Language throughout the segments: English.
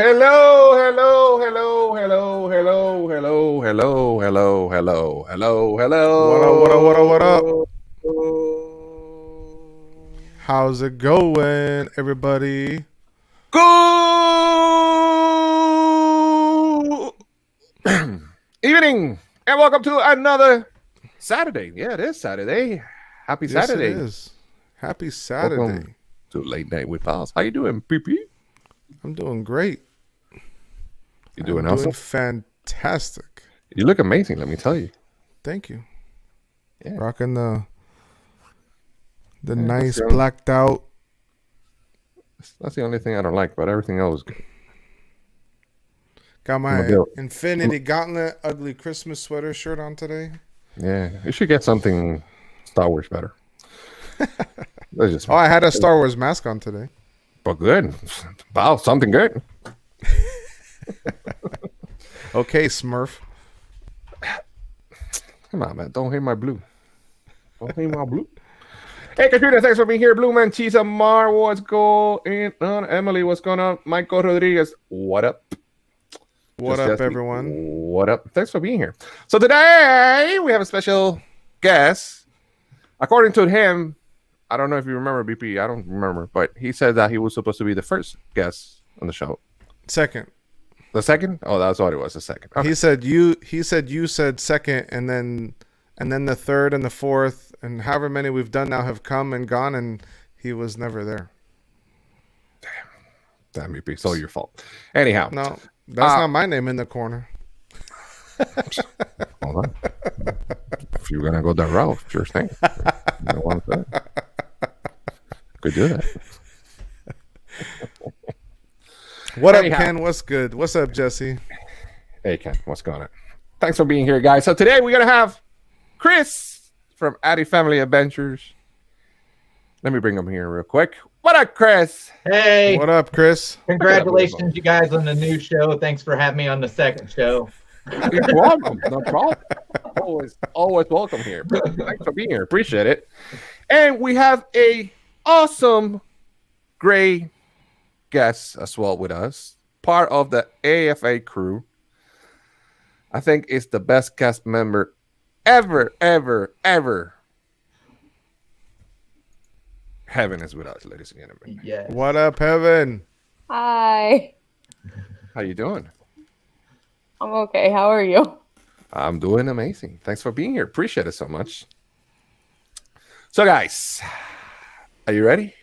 Hello, hello, hello, hello, hello, hello, hello, hello, hello, hello, What up, what up, what up, what up? hello. How's it going, everybody? Good evening, and welcome to another Saturday. Yeah, it is Saturday. Happy Yes, Saturday. it is. Happy Saturday. Welcome to Late Night with Pals. How you doing, PP? I'm doing great. You doing I'm awesome? doing fantastic. You look amazing, let me tell you. Thank you. Yeah. Rocking the Yeah, nice that's the blacked out. That's the only thing I don't like, but everything else is good. Got I'm a my bit- Infinity Gauntlet ugly Christmas sweater shirt on today. Yeah, you should get something Star Wars better. That's just Oh, I had a Star Wars mask on today. but good. Wow, something good. Okay, Smurf. Come on, man. Don't hate my blue. Don't hate my blue. Hey, Katrina, thanks for being here. Blue Man Cheese Amar, what's going on? Emily, what's going on? Michael Rodriguez, what up? What Just up, Jesse, everyone? What up? Thanks for being here. So today we have a special guest. According to him, I don't know if you remember, BP. I don't remember, but he said that he was supposed to be the first guest on the show. Second. The second? Oh, that's what it was. The second. Okay. He said you said second, and then the third and the fourth and however many we've done now have come and gone, and he was never there. Damn, BP. It's all your fault. Anyhow, No, that's not my name in the corner. hold on. If you're gonna go that route, sure thing. You don't want that. Could do that. What Anyhow. up, Ken? What's good? What's up, Jesse? Hey, Ken, what's going on? Thanks for being here, guys. So today we're gonna have Chris from Addy Family Adventures. Let me bring him here real quick. What up, Chris? Hey, What up, Chris? congratulations, you guys, on the new show. Thanks for having me on the second show. You're welcome. No problem. Always welcome here. Thanks for being here. Appreciate it. And we have a awesome gray guest as well with us, part of the AFA crew. I think it's the best cast member ever. Heaven is with us, ladies and gentlemen. Yeah. What up, Heaven? Hi. How you doing? I'm okay. How are you? I'm doing amazing. Thanks for being here. Appreciate it so much. So, guys, are you ready?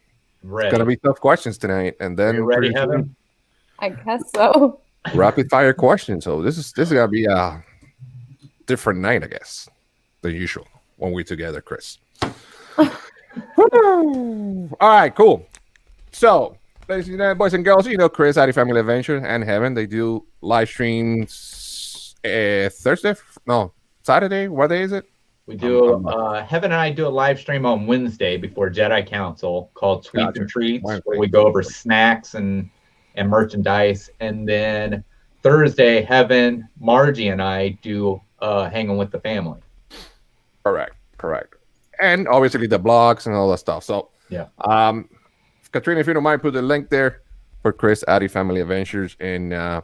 Ready. It's gonna be tough questions tonight, and then You ready, pretty soon, Heaven? I guess so. rapid fire questions. So this is gonna be a different night, I guess, than usual when we're together, Chris. All right, cool. So, ladies and gentlemen, boys and girls, you know Chris, Addy Family Adventure, and Heaven. They do live streams Thursday, no, Saturday. What day is it? We do. I'm- Heaven and I do a live stream on Wednesday before Jedi Council called Sweets Gotcha. and Treats, Right. where we go over snacks and merchandise. And then Thursday, Heaven, Margie, and I do Hanging with the Family. Correct. And obviously the blogs and all that stuff. So, Yeah. Katrina, if you don't mind, put the link there for Chris, Addy Family Adventures, and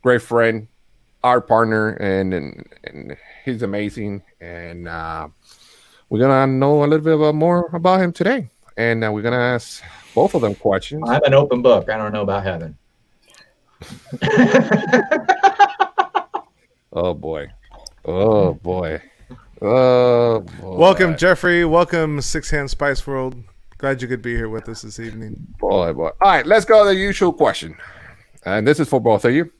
great friend, our partner, and he's amazing. And we're gonna know a little bit more about him today, and we're gonna ask both of them questions. I'm an open book. I don't know about Heaven. Oh boy. Welcome, Jeffrey. Welcome, Six Hand Spice World. Glad you could be here with us this evening. boy. All right, let's go to the usual question, and this is for both of you.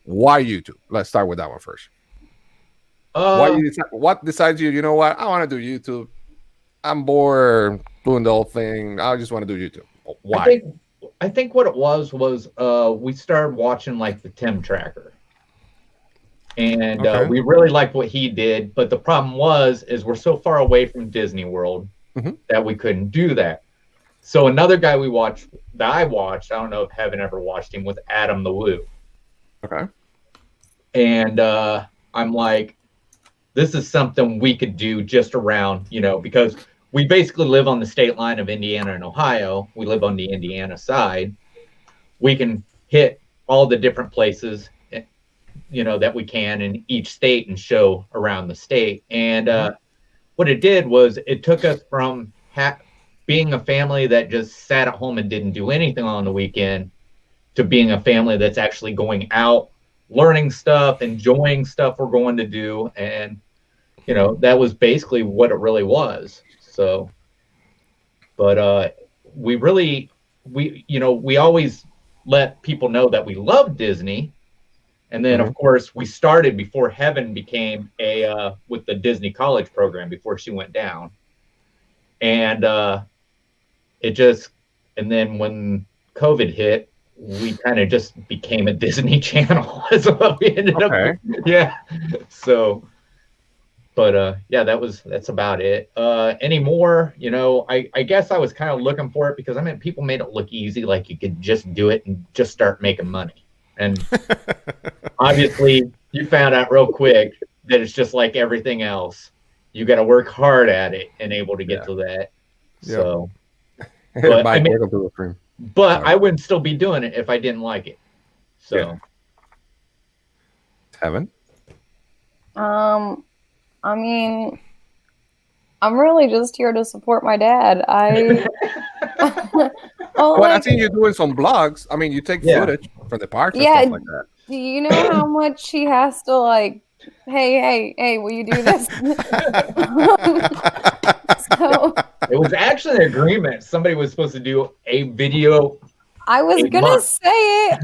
Why YouTube? Let's start with that one first. What decides you? You know what? I want to do YouTube. I'm bored doing the whole thing. I just want to do YouTube. Why? I think what it was we started watching like the Tim Tracker, and Okay. we really liked what he did. But the problem is we're so far away from Disney World Mhm. that we couldn't do that. So another guy I watched, I don't know if Heaven ever watched him, was Adam the Woo. Okay. And I'm like, this is something we could do just around, because we basically live on the state line of Indiana and Ohio. We live on the Indiana side. We can hit all the different places, that we can in each state and show around the state. And what it did was it took us from being a family that just sat at home and didn't do anything on the weekend to being a family that's actually going out, learning stuff, enjoying stuff we're going to do. And, that was basically what it really was. So, but we always let people know that we love Disney. And then, of course, we started before Heaven became with the Disney College program before she went down. And and then when COVID hit, we kind of just became a Disney channel. That's what we ended up with. Yeah. So, but that's about it. Anymore, I guess I was kind of looking for it because people made it look easy, like you could just do it and just start making money. And obviously, you found out real quick that it's just like everything else. You got to work hard at it and able to get to that. Yeah. So, but I wouldn't still be doing it if I didn't like it. So, Heaven. I'm really just here to support my dad. I seen you doing some blogs. You take footage for the parks and stuff like that. Do you know how much he has to hey, will you do this? So it was actually an agreement. Somebody was supposed to do a video. I was gonna say it.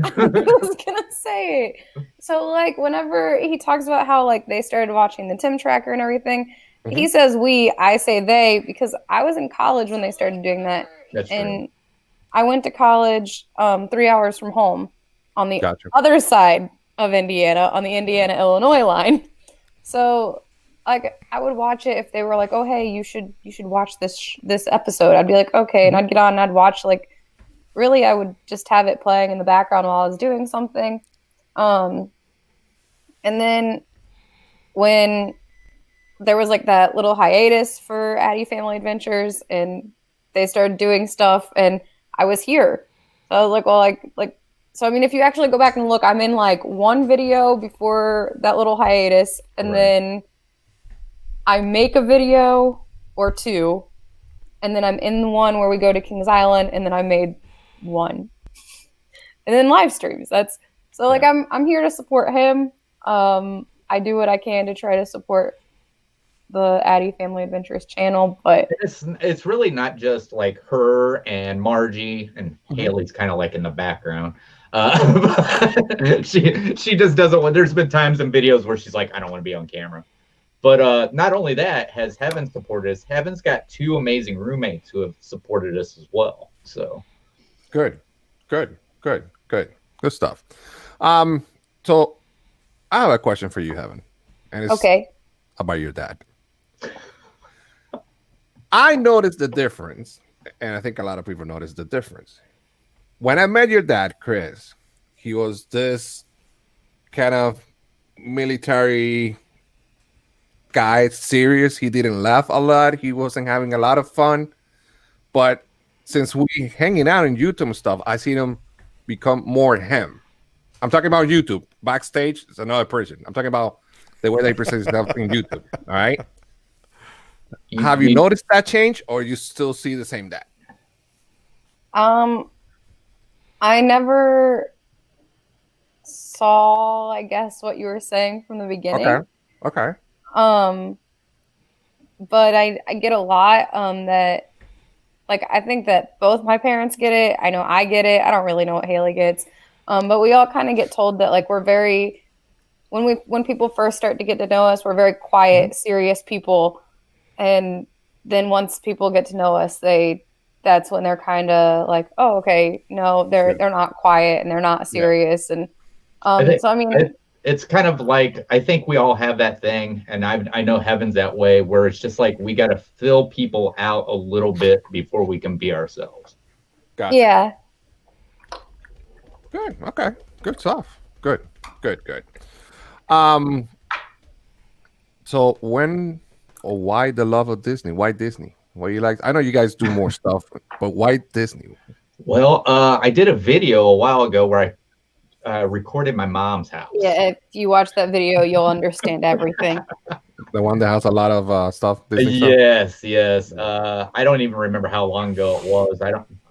So whenever he talks about how they started watching the Tim Tracker and everything, he says we, I say they, because I was in college when they started doing that. That's and true. I went to college 3 hours from home on the other side of Indiana, on the Indiana-Illinois line. So I would watch it if they were like, oh, hey, you should watch this episode. I'd be like, okay. And I'd get on and I'd watch really, I would just have it playing in the background while I was doing something. And then when there was that little hiatus for Addie Family Adventures and they started doing stuff and I was here. So I was like, well, so if you actually go back and look, I'm in one video before that little hiatus, and then I make a video or two, and then I'm in the one where we go to Kings Island, and then I made one, and then live streams. I'm here to support him. I do what I can to try to support the Addie Family Adventures channel, but it's really not just her and Margie, and Haley's kind of in the background. She just doesn't want. There's been times in videos where she's like, I don't want to be on camera. But not only that, has Heaven supported us. Heaven's got 2 amazing roommates who have supported us as well. So good stuff. So I have a question for you, Heaven, and it's about your dad. I noticed the difference, and I think a lot of people noticed the difference. When I met your dad, Chris, he was this kind of military guy, serious. He didn't laugh a lot. He wasn't having a lot of fun. But since we hanging out in YouTube and stuff, I seen him become more him. I'm talking about YouTube. Backstage, it's another person. I'm talking about the way they present themselves in YouTube. All right. Have you noticed that change, or you still see the same dad? I never saw, I guess, what you were saying from the beginning. Okay. But I get a lot that, I think that both my parents get it. I know I get it. I don't really know what Haley gets. But we all kind of get told that, we're very, when people first start to get to know us, we're very quiet, serious people. And then once people get to know us, that's when they're kind of oh, okay, no, they're not quiet and they're not serious. And it's kind of I think we all have that thing, and I know Heaven's that way, where it's just we got to fill people out a little bit before we can be ourselves. Gotcha. Yeah. Good. Okay. Good stuff. Good. So when or why the love of Disney? Why Disney? What you like? I know you guys do more stuff, but why Disney? Well, I did a video a while ago where I recorded my mom's house. Yeah, if you watch that video, you'll understand everything. The one that has a lot of stuff. Yes. I don't even remember how long ago it was.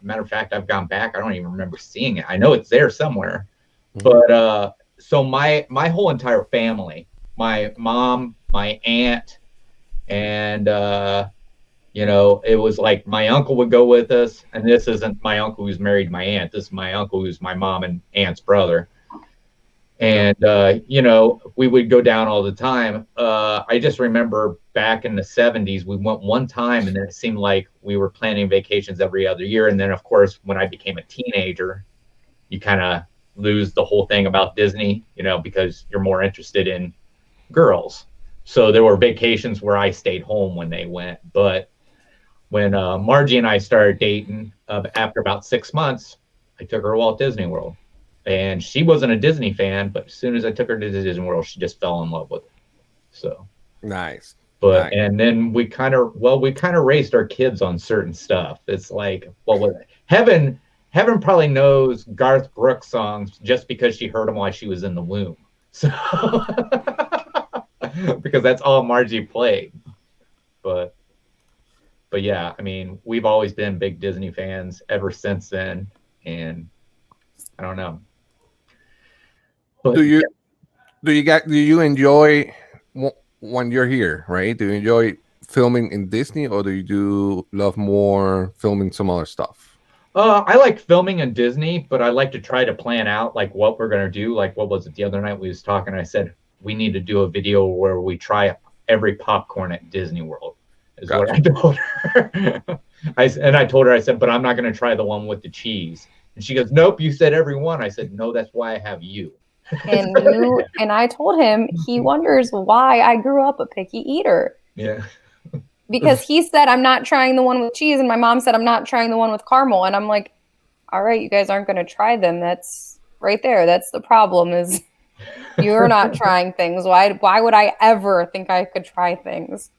Matter of fact, I've gone back. I don't even remember seeing it. I know it's there somewhere. But so my whole entire family, my mom, my aunt, and it was like my uncle would go with us, and this isn't my uncle who's married to my aunt. This is my uncle who's my mom and aunt's brother. And we would go down all the time. I just remember back in the 70s, we went one time, and then it seemed like we were planning vacations every other year. And then, of course, when I became a teenager, you kind of lose the whole thing about Disney, because you're more interested in girls. So there were vacations where I stayed home when they went. But when Margie and I started dating, after about 6 months, I took her to Walt Disney World. And she wasn't a Disney fan, but as soon as I took her to Disney World, she just fell in love with it. So nice. But and then we kind of raised our kids on certain stuff. It's like, Heaven probably knows Garth Brooks songs just because she heard them while she was in the womb. So because that's all Margie played. But yeah, I mean, we've always been big Disney fans ever since then, and I don't know. But, do you enjoy when you're here, right? Do you enjoy filming in Disney, or do you love more filming some other stuff? I like filming in Disney, but I like to try to plan out like what we're gonna do. Like, what was it the other night we was talking? I said we need to do a video where we try every popcorn at Disney World. Is gotcha. What I told her. I told her, I said, but I'm not gonna try the one with the cheese. And she goes, nope, you said every one. I said, no, that's why I have you. And I told him he wonders why I grew up a picky eater. Yeah. Because he said, I'm not trying the one with cheese. And my mom said, I'm not trying the one with caramel. And I'm like, all right, you guys aren't going to try them. That's right there. That's the problem, is you're not trying things. Why would I ever think I could try things?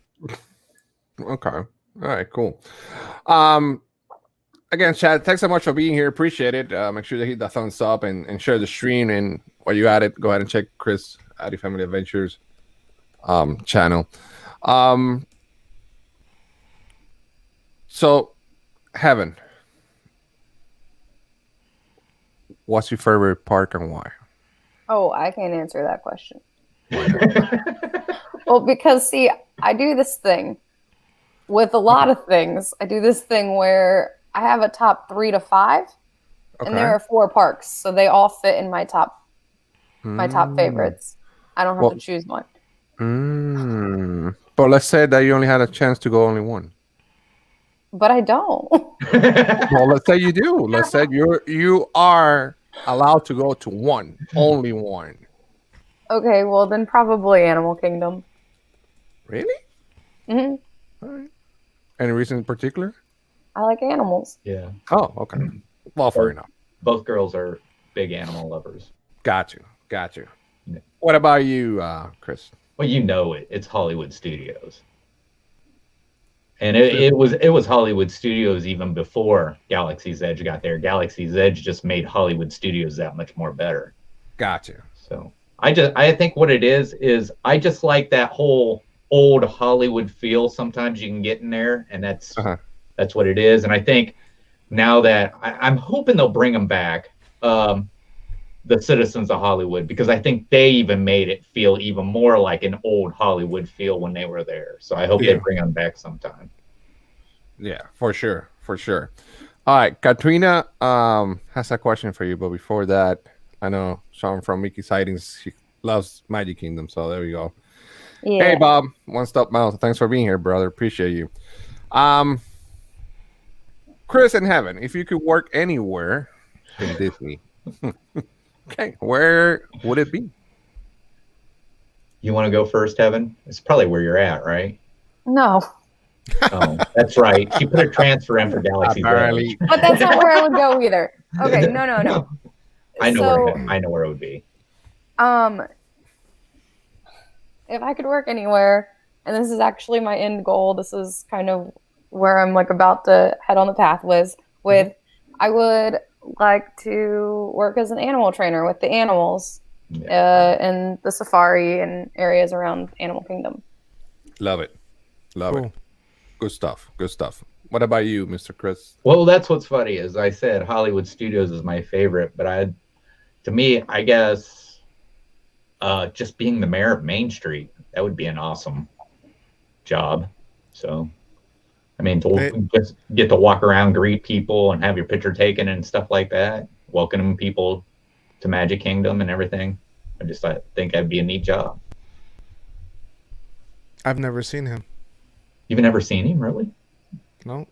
Okay. All right, cool. Again, Chad, thanks so much for being here. Appreciate it. Make sure to hit the thumbs up and share the stream. And while you're at it, go ahead and check Chris Addy Family Adventures channel. So, Heaven, what's your favorite park and why? Oh, I can't answer that question. Well, because see, I do this thing with a lot of things. I do this thing where I have a top 3 to 5, and there are 4 parks, so they all fit in my top favorites. I don't have to choose one. But let's say that you only had a chance to go only one. But I don't. Well, let's say you do. Let's say you are allowed to go to one, only one. Okay, well then probably Animal Kingdom. Really? Mm-hmm. All right. Any reason in particular? I like animals. Yeah. Oh, okay. Well, fair enough. Both girls are big animal lovers. Got you. Yeah. What about you, Chris? Well, it's Hollywood Studios. And it was Hollywood Studios even before Galaxy's Edge got there. Galaxy's Edge just made Hollywood Studios that much more better. Gotcha. So I think what it is I just like that whole old Hollywood feel sometimes you can get in there, and that's what it is. And I think now that I'm hoping they'll bring them back, the Citizens of Hollywood, because I think they even made it feel even more like an old Hollywood feel when they were there. So I hope they bring them back sometime. Yeah, for sure. All right, Katrina has a question for you, but before that, I know Sean from Mickey Sightings, he loves Magic Kingdom, so there we go. Yeah. Hey, Bob, One Stop Mouth. Thanks for being here, brother. Appreciate you. Chris and Heaven, if you could work anywhere in Disney, okay, where would it be? You want to go first, Heaven? It's probably where you're at, right? No. Oh, that's right. She put a transfer in for Galaxy's Edge. But that's not where I would go either. Okay, no. I know where it would be. If I could work anywhere, and this is actually my end goal, this is kind of where I'm like about to head on the path with I would like to work as an animal trainer with the animals in the safari and areas around Animal Kingdom. Love it. Love it. Good stuff. Good stuff. What about you, Mr. Chris? Well, that's what's funny. As I said, Hollywood Studios is my favorite, but to me, I guess just being the mayor of Main Street, that would be an awesome job. So, I mean, to just get to walk around, greet people, and have your picture taken and stuff like that, welcoming people to Magic Kingdom and everything. I think that'd be a neat job. I've never seen him. You've never seen him, really? No.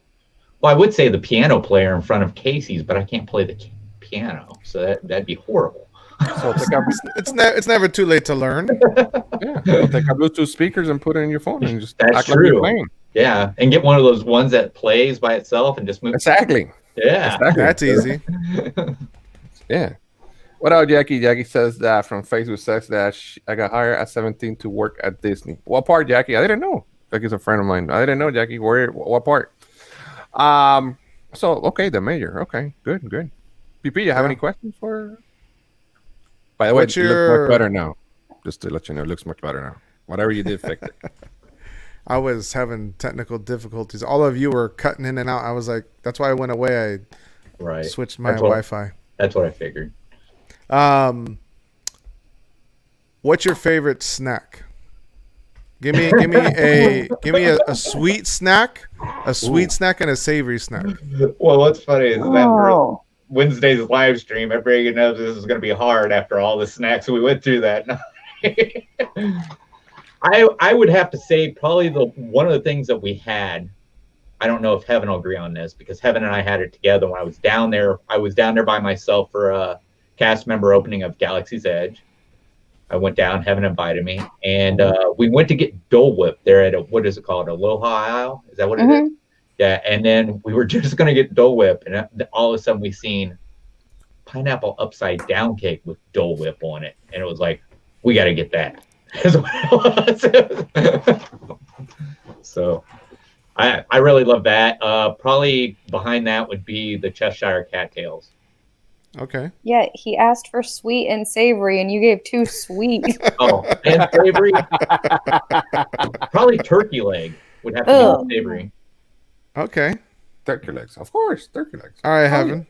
Well, I would say the piano player in front of Casey's, but I can't play the piano, so that'd be horrible. So it's never too late to learn. Yeah, take out Bluetooth speakers and put it in your phone and just act like you're playing. Yeah, and get one of those ones that plays by itself and just move. Exactly. Yeah, exactly. That's easy. Yeah. What about Jackie? Jackie says that from Facebook says that I got hired at 17 to work at Disney. What part, Jackie? I didn't know. Jackie's a friend of mine. I didn't know, Jackie. What part? So okay, the mayor. Okay, good. PP, you have any questions for? By the way, it looks much better now. Just to let you know, it looks much better now. Whatever you did, fix it. I was having technical difficulties. All of you were cutting in and out. I was like, that's why I went away. I switched my Wi-Fi. That's what I figured. What's your favorite snack? Give me a sweet snack, snack, and a savory snack. Well, what's funny is that Wednesday's live stream, everybody knows this is going to be hard after all the snacks we went through that night. I would have to say probably one of the things that we had. I don't know if Heaven will agree on this because Heaven and I had it together when I was down there. I was down there by myself for a cast member opening of Galaxy's Edge. I went down, Heaven invited me, and we went to get Dole Whip there at what is it called? Aloha Isle? Is that what it is? Yeah, and then we were just going to get Dole Whip, and all of a sudden we seen pineapple upside down cake with Dole Whip on it, and it was like, we got to get that. So I really love that. Probably behind that would be the Cheshire Cattails. Okay. Yeah, he asked for sweet and savory, and you gave 2 sweet. Oh, and savory? Probably turkey leg would have to be savory. Okay. Turkey legs, of course. Turkey legs. All right, Heaven.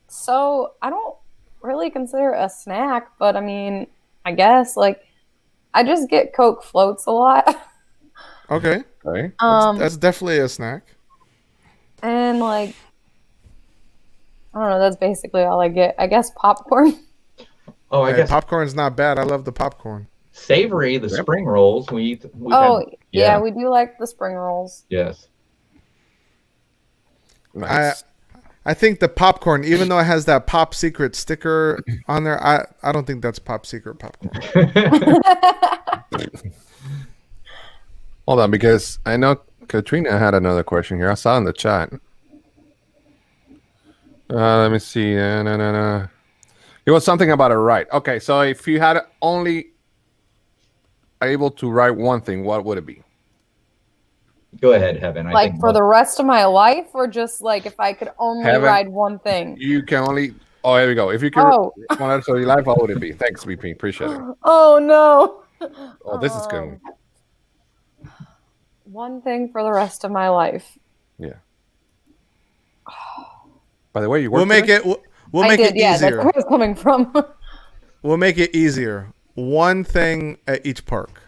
So I don't really consider it a snack, but I mean, I guess I just get Coke floats a lot. Okay. That's definitely a snack. And I don't know. That's basically all I get. I guess popcorn. Oh, I guess popcorn's not bad. I love the popcorn. Savory, the spring rolls. We do like the spring rolls. Yes. Nice. I think the popcorn, even though it has that Pop Secret sticker on there, I don't think that's Pop Secret popcorn. Hold on, because I know Katrina had another question here. I saw in the chat. Let me see. It was something about a ride. Okay, so if you had only able to write one thing, what would it be? Go ahead, Heaven. I think for the rest of my life, or just if I could only ride one thing? You can only. Oh, here we go. If you could one rest of your life, what would it be? Thanks, BP. Appreciate it. Oh no. Oh, this is good. One thing for the rest of my life. Yeah. By the way, we'll make it easier. Yeah, that's where it's coming from. We'll make it easier. One thing at each park.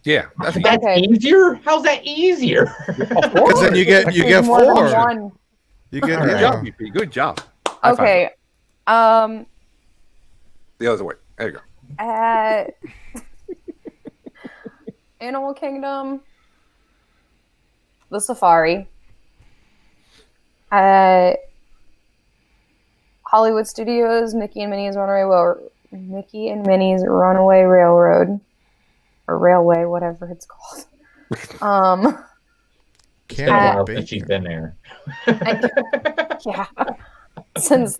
Yeah, that's easier. How's that easier? Because then you get 4. You get good job, BP. Good job. Okay. The other way. There you go. At Animal Kingdom, the Safari. At Hollywood Studios, Mickey and Minnie's Runaway Railroad, or Railway, whatever it's called. It's been a while since she's been there. Yeah, since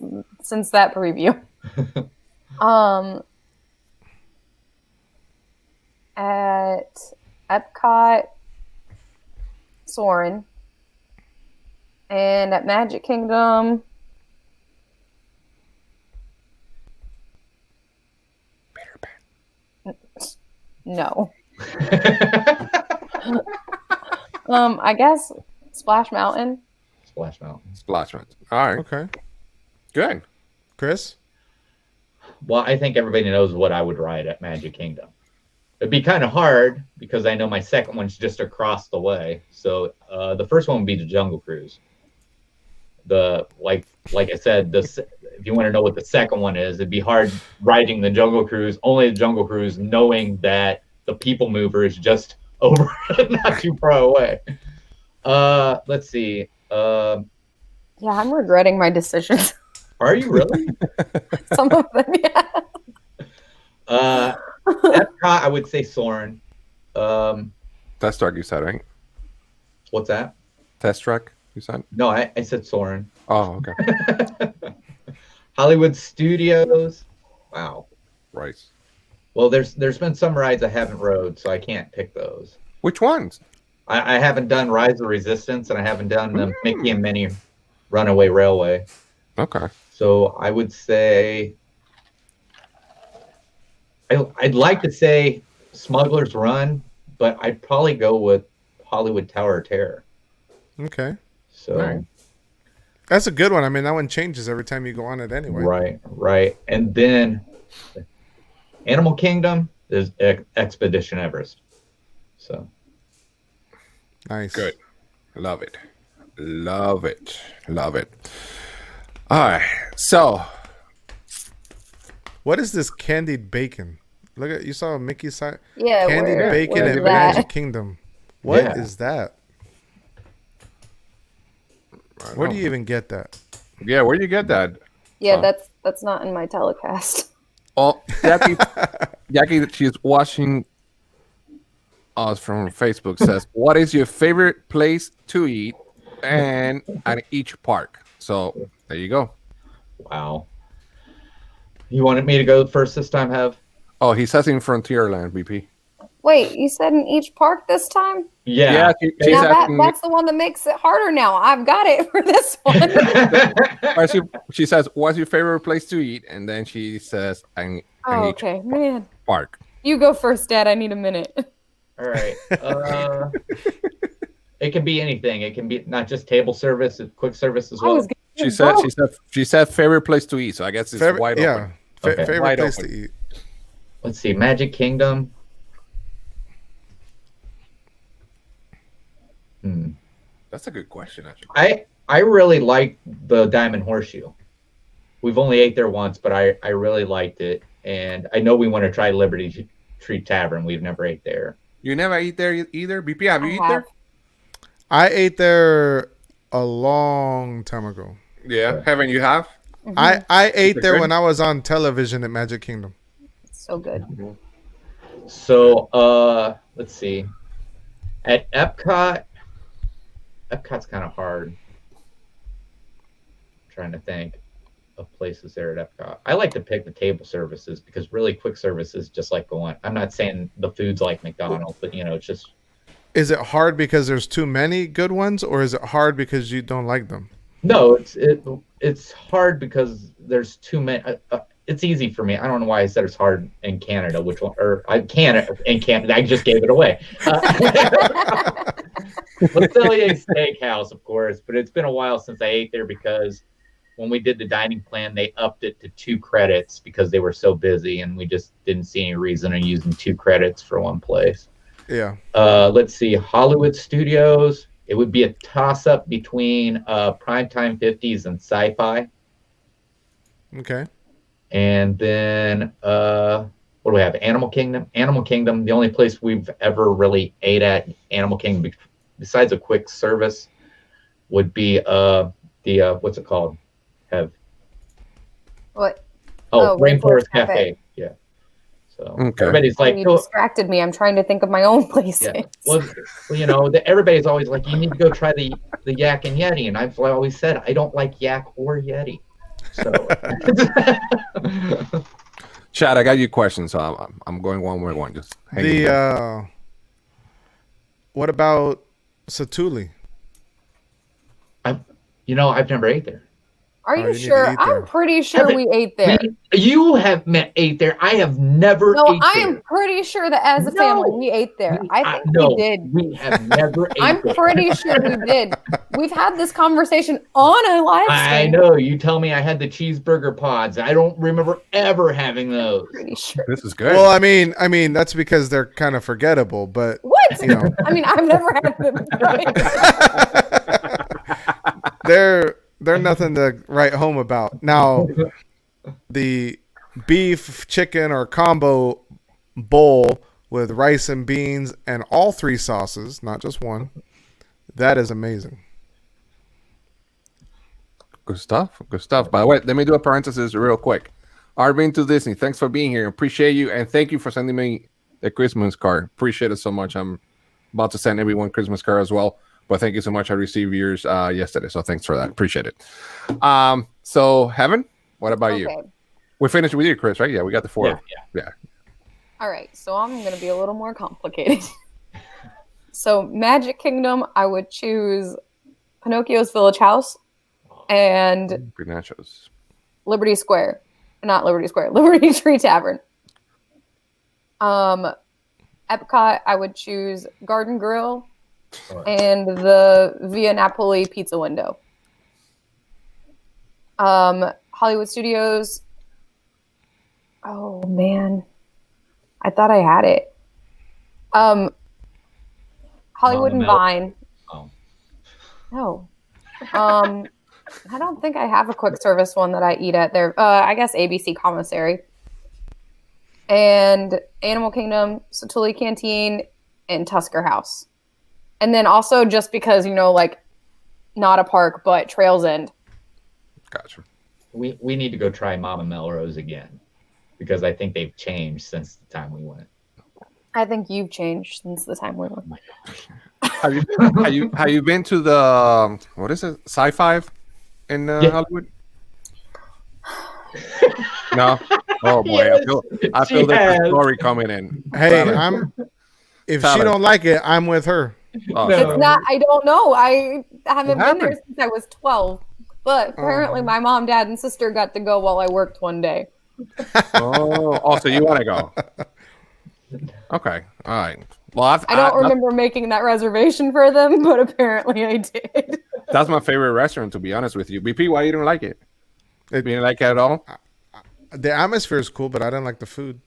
that preview. At Epcot, Soarin', And at Magic Kingdom, Peter Pan. no. I guess Splash Mountain. Splash Mountain. Splash Mountain. All right. Okay. Good. Chris? Well, I think everybody knows what I would ride at Magic Kingdom. It'd be kind of hard because I know my second one's just across the way. So the first one would be the Jungle Cruise. Like I said, if you want to know what the second one is, it'd be hard riding the Jungle Cruise, only the Jungle Cruise, knowing that the People Mover is just over, not too far away. Let's see. Yeah, I'm regretting my decisions. Are you really? Some of them, yeah. Epcot, I would say Soarin'. Test track, you said, right? What's that? Test track, you said? No, I said Soarin'. Oh, okay. Hollywood Studios. Wow. Right. Well, there's been some rides I haven't rode, so I can't pick those. Which ones? I haven't done Rise of Resistance, and I haven't done the Mickey and Minnie Runaway Railway. Okay. So I would say I'd like to say Smuggler's Run, but I'd probably go with Hollywood Tower of Terror. Okay. So Right. That's a good one. I mean, that one changes every time you go on it anyway. right. And then Animal Kingdom is Expedition Everest. So Nice. Good. Love it. Love it. Love it. All right. So, What is this candied bacon? Look at, you saw Mickey's side. Yeah, Candied bacon where's at that? Magic Kingdom. What Yeah. is that? Where do you even get that? yeah, where do you get that? Yeah, Huh. that's not in my telecast. Oh, Jackie, she's watching us from Facebook, says, what is your favorite place to eat and at each park? So, there you go. wow. You wanted me to go first this time, Have? Oh, he says in Frontierland, BP. Wait, you said in each park this time? Yeah. she Now said that's the one that makes it harder now. I've got it for this one. she says, what's your favorite place to eat? And then she says, and Oh, each okay, man. park. You go first, Dad. I need a minute. All right. It can be anything. It can be not just table service, it's quick service as I well. was gonna She said favorite place to eat. So I guess it's wide yeah. open. Okay. Favorite Wide place open. to eat. Let's see. Magic Kingdom. That's a good question, actually. I really liked the Diamond Horseshoe. We've only ate there once, but I really liked it. And I know we want to try Liberty Tree Tavern. We've never ate there. You never eat there either? BP, have you eat there? I ate there a long time ago. Yeah. Haven't you have? I ate there good? when I was on television at Magic Kingdom. So good. So let's see. At Epcot's kind of hard. I'm trying to think of places there at Epcot. I like to pick the table services because really quick service is just like going. I'm not saying the food's like McDonald's, but it's just. Is it hard because there's too many good ones, or is it hard because you don't like them? No, it's hard because there's too many. It's easy for me. I don't know why I said it's hard in Canada. Which one? Or Canada. I just gave it away. Massilia Steakhouse, of course, but it's been a while since I ate there because when we did the dining plan, they upped it to 2 credits because they were so busy, and we just didn't see any reason in using 2 credits for one place. Yeah. Let's see, Hollywood Studios. It would be a toss-up between Primetime 50s and Sci-Fi. Okay. And then, what do we have? Animal Kingdom. Animal Kingdom, the only place we've ever really ate at Animal Kingdom, besides a quick service, would be the, what's it called? What? Oh, Oh, Rainforest Rainforest Cafe. Cafe. Yeah. So Okay. everybody's like, You distracted me. I'm trying to think of my own places. yeah. Well, everybody's always like, you need to go try the yak and yeti, and I've always said I don't like yak or yeti. So, Chad, I got you questions, so I'm going one by one. Just hang in there. What about Satuli? I've never ate there. Are Oh, you you need to sure? eat there. I'm pretty sure we ate there. You have ate there. I have never No, ate I there. am pretty sure that as a family we ate there. I think we did. We have never ate I'm there. pretty sure we did. We've had this conversation on a live stream. I know. You tell me I had the cheeseburger pods. I don't remember ever having those. Pretty sure. This is good. Well, I mean, that's because they're kind of forgettable, but What? you know, I mean, I've never had them. they're nothing to write home about. Now, the beef, chicken, or combo bowl with rice and beans and all 3 sauces, not just one, that is amazing. Good stuff. Good stuff. By the way, let me do a parenthesis real quick. Arvin to Disney, thanks for being here. Appreciate you. And thank you for sending me the Christmas card. Appreciate it so much. I'm about to send everyone Christmas card as well. But thank you so much. I received yours yesterday. So thanks for that. Appreciate it. So, Heaven, what about you? We finished with you, Chris, right? Yeah, we got the 4. Yeah. All right. So I'm going to be a little more complicated. So Magic Kingdom, I would choose Pinocchio's Village House and nachos. Liberty Square. Not Liberty Square. Liberty Tree Tavern. Epcot, I would choose Garden Grill and the Via Napoli pizza window. Hollywood Studios. Oh man, I thought I had it. Hollywood and Vine. Oh. No. I don't think I have a quick service one that I eat at there. I guess ABC Commissary. And Animal Kingdom, Satuli Canteen, and Tusker House. And then also just because, like, not a park, but Trails End. Gotcha. We need to go try Mama Melrose again because I think they've changed since the time we went. I think you've changed since the time we went. Have you been to the what is it? Sci-Fi in Hollywood? No. Oh boy, Yes, I feel there's a story coming in. Hey, if she don't like it, I'm with her. Oh, It's not. I don't know. I haven't What been there since I was 12. But apparently, my mom, dad, and sister got to go while I worked one day. so you want to go? Okay, all right. Well, I don't remember making that reservation for them, but apparently I did. That's my favorite restaurant, to be honest with you. BP, why you don't like it? You didn't like it at all? The atmosphere is cool, but I didn't like the food.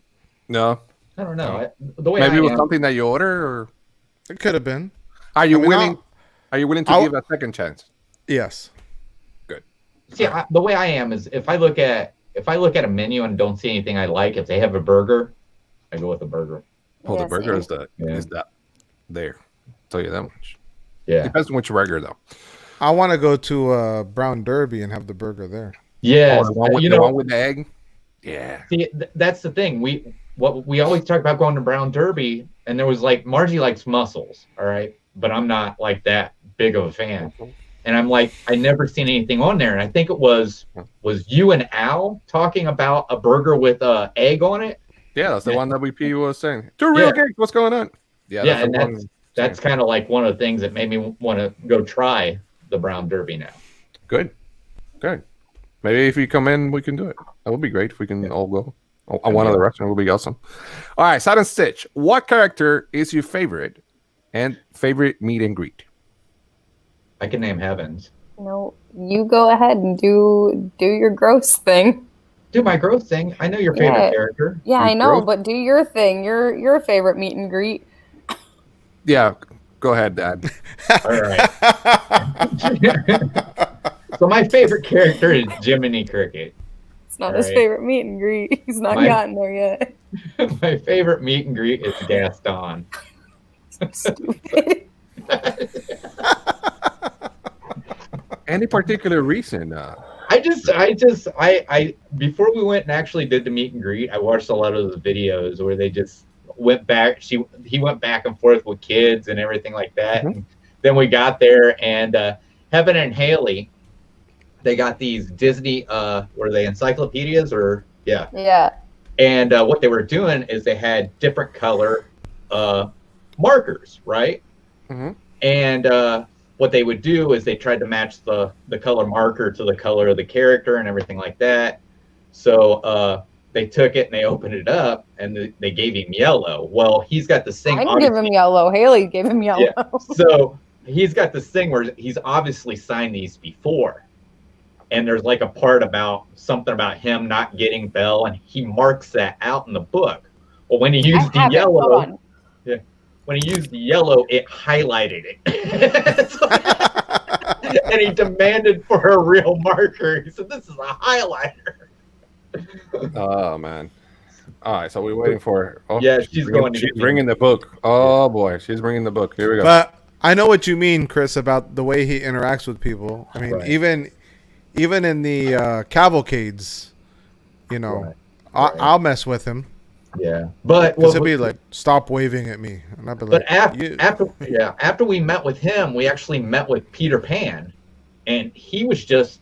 No. I don't know. The way Maybe I it was am, something that you order, or It could have been. are you willing? Are you willing to give a second chance? Yes. Good. See, the way I am is if I look at a menu and don't see anything I like, if they have a burger, I go with a burger. Oh, the Yes, burger yeah. is that there. I'll tell you that much. Yeah. Depends on which burger, though. I want to go to Brown Derby and have the burger there. Yeah. Oh, the one with the egg. Yeah. See, that's the thing. We always talk about going to Brown Derby, and there was like Margie likes mussels, all right, but I'm not like that big of a fan. And I'm like, I never seen anything on there, and I think it was you and Al talking about a burger with egg on it. Yeah, that's the one that BP was saying. 2 real cakes. What's going on? Yeah, and that's kind of like one of the things that made me want to go try the Brown Derby now. Good. Maybe if you come in, we can do it. That would be great if we can all go. One of the restaurants would be awesome. All right, Silent Stitch. What character is your favorite and favorite meet and greet? I can name Heavens. No, you go ahead and do your gross thing. Do my gross thing. I know your favorite character. Yeah, I know, but do your thing. Your favorite meet and greet. Yeah, go ahead, Dad. All right. So my favorite character is Jiminy Cricket. It's not his favorite meet and greet. He's not gotten there yet. My favorite meet and greet is Gaston. Stupid. Any particular reason? I before we went and actually did the meet and greet, I watched a lot of those videos where they just went back. He went back and forth with kids and everything like that. Mm-hmm. And then we got there, and Heaven and Haley, they got these Disney were they encyclopedias or Yeah. And what they were doing is they had different color markers, right? Mm-hmm. And what they would do is they tried to match the color marker to the color of the character and everything like that. So they took it and they opened it up and they gave him yellow. Well, he's got this thing. I didn't give him yellow. Haley gave him yellow. Yeah. So he's got this thing where he's obviously signed these before. And there's like a part about something about him not getting Belle, and he marks that out in the book. Well, when he used the yellow, when he used the yellow, it highlighted it. And he demanded for a real marker. He said, "This is a highlighter." Oh man! All right, so we're waiting for her. Oh, yeah, she's bringing the book. Oh boy, she's bringing the book. Here we go. But I know what you mean, Chris, about the way he interacts with people. I mean, even in the cavalcades, you know, I'll mess with him. Yeah, but he'll be like, "Stop waving at me," and I'll be like, after we met with him, we actually met with Peter Pan, and he was just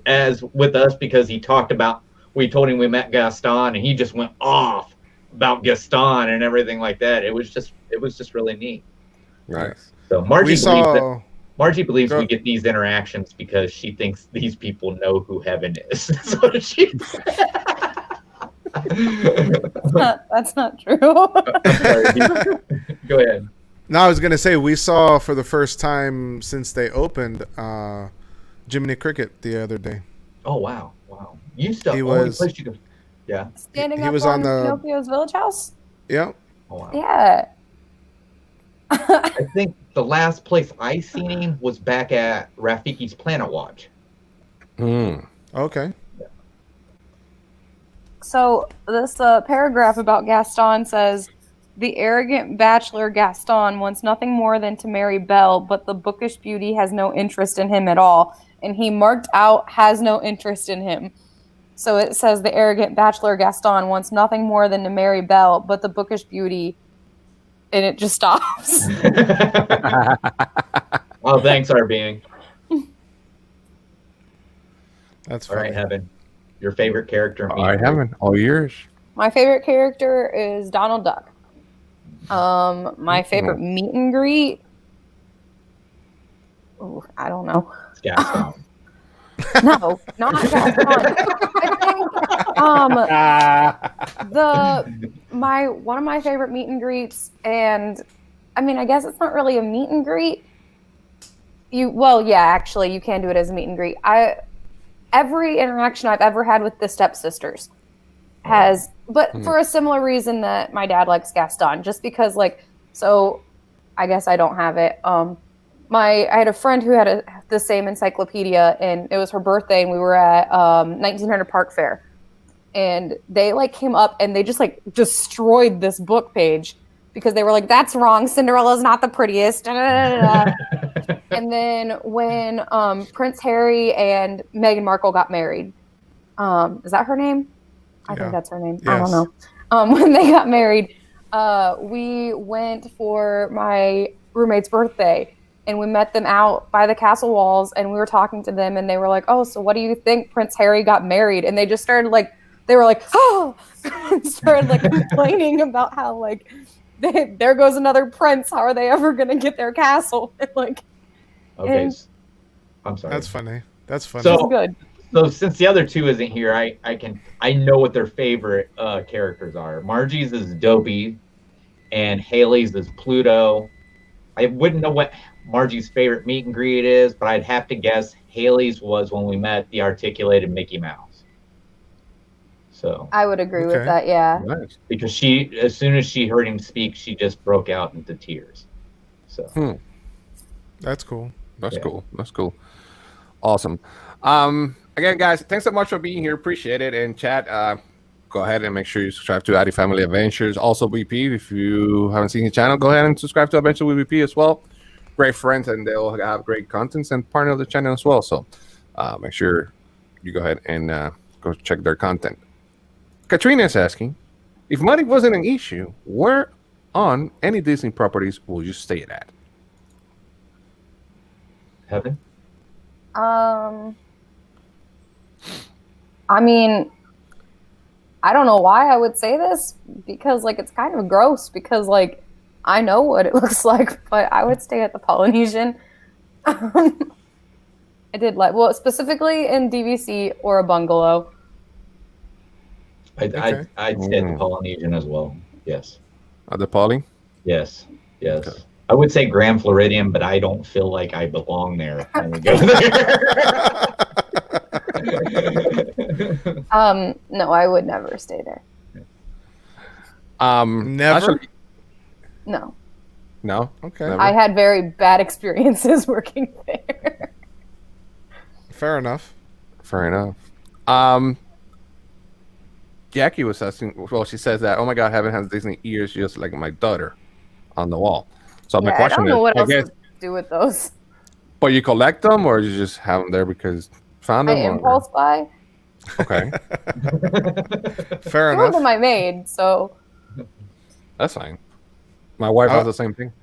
as with us because he talked about. We told him we met Gaston, and he just went off about Gaston and everything like that. It was just really neat. Right. So Margie believes we get these interactions because she thinks these people know who heaven is. That's what she That's not true. I'm sorry. Go ahead. No, I was going to say we saw for the first time since they opened Jiminy Cricket the other day. Oh, wow. You still place you could, standing up on Pinocchio's village house? Yeah. Oh, wow. Yeah. I think the last place I seen him was back at Rafiki's Planet Watch. Okay. Yeah. So this paragraph about Gaston says, the arrogant bachelor Gaston wants nothing more than to marry Belle, but the bookish beauty has no interest in him at all. And he marked out has no interest in him. So it says the arrogant bachelor Gaston wants nothing more than to marry Belle, but the bookish beauty, and it just stops. Oh, thanks, our being. That's funny. All right, Heaven. Your favorite character? All right, Heaven. All yours. My favorite character is Donald Duck. My favorite meet and greet. Ooh, I don't know. It's Gaston. No, not Gaston. I think one of my favorite meet and greets, and I mean, I guess it's not really a meet and greet. Actually, you can do it as a meet and greet. Every interaction I've ever had with the stepsisters has, but for a similar reason that my dad likes Gaston, just because so I guess I don't have it. I had a friend who had the same encyclopedia, and it was her birthday, and we were at 1900 Park Fair, and they came up and they just destroyed this book page because they were like, "That's wrong. Cinderella's not the prettiest." And then when Prince Harry and Meghan Markle got married, is that her name? I think that's her name. Yes. I don't know. When they got married, we went for my roommate's birthday. And we met them out by the castle walls, and we were talking to them, and they were like, "Oh, so what do you think Prince Harry got married?" And they just started they were like, "Oh," and started complaining about how there goes another prince. How are they ever gonna get their castle? Okay, I'm sorry. That's funny. So good. So since the other two isn't here, I know what their favorite characters are. Margie's is Dobie, and Haley's is Pluto. I wouldn't know what Margie's favorite meet and greet is, but I'd have to guess Haley's was when we met the articulated Mickey Mouse. So I would agree with that, yeah. Nice. Because as soon as she heard him speak, she just broke out into tears. So that's cool. That's cool. Awesome. Again, guys, thanks so much for being here. Appreciate it. And chat, go ahead and make sure you subscribe to Addy Family Adventures. Also, BP, if you haven't seen the channel, go ahead and subscribe to Adventure with BP as well. Great friends, and they'll have great contents and partner of the channel as well. So make sure you go ahead and go check their content. Katrina is asking, if money wasn't an issue, where on any Disney properties will you stay at? Heaven? I mean, I don't know why I would say this, because it's kind of gross, because I know what it looks like, but I would stay at the Polynesian. I did like, well, specifically in DVC or a bungalow. I'd say the Polynesian as well. Yes. The Poly? Yes. Yes. Okay. I would say Grand Floridian, but I don't feel like I belong there when we go there. No, I would never stay there. Never? Actually, No. no. Okay. Never. I had very bad experiences working there. Fair enough. Fair enough. Jackie was asking. Well, she says that. Oh my God, Heaven has Disney ears just like my daughter on the wall. So my Yeah, I question don't know what is, I else guess, to do with those. but you collect them, or you just have them there because found I them? or- impulse buy. Okay, Fair Two of enough. them I made, so that's fine. My wife has the same thing.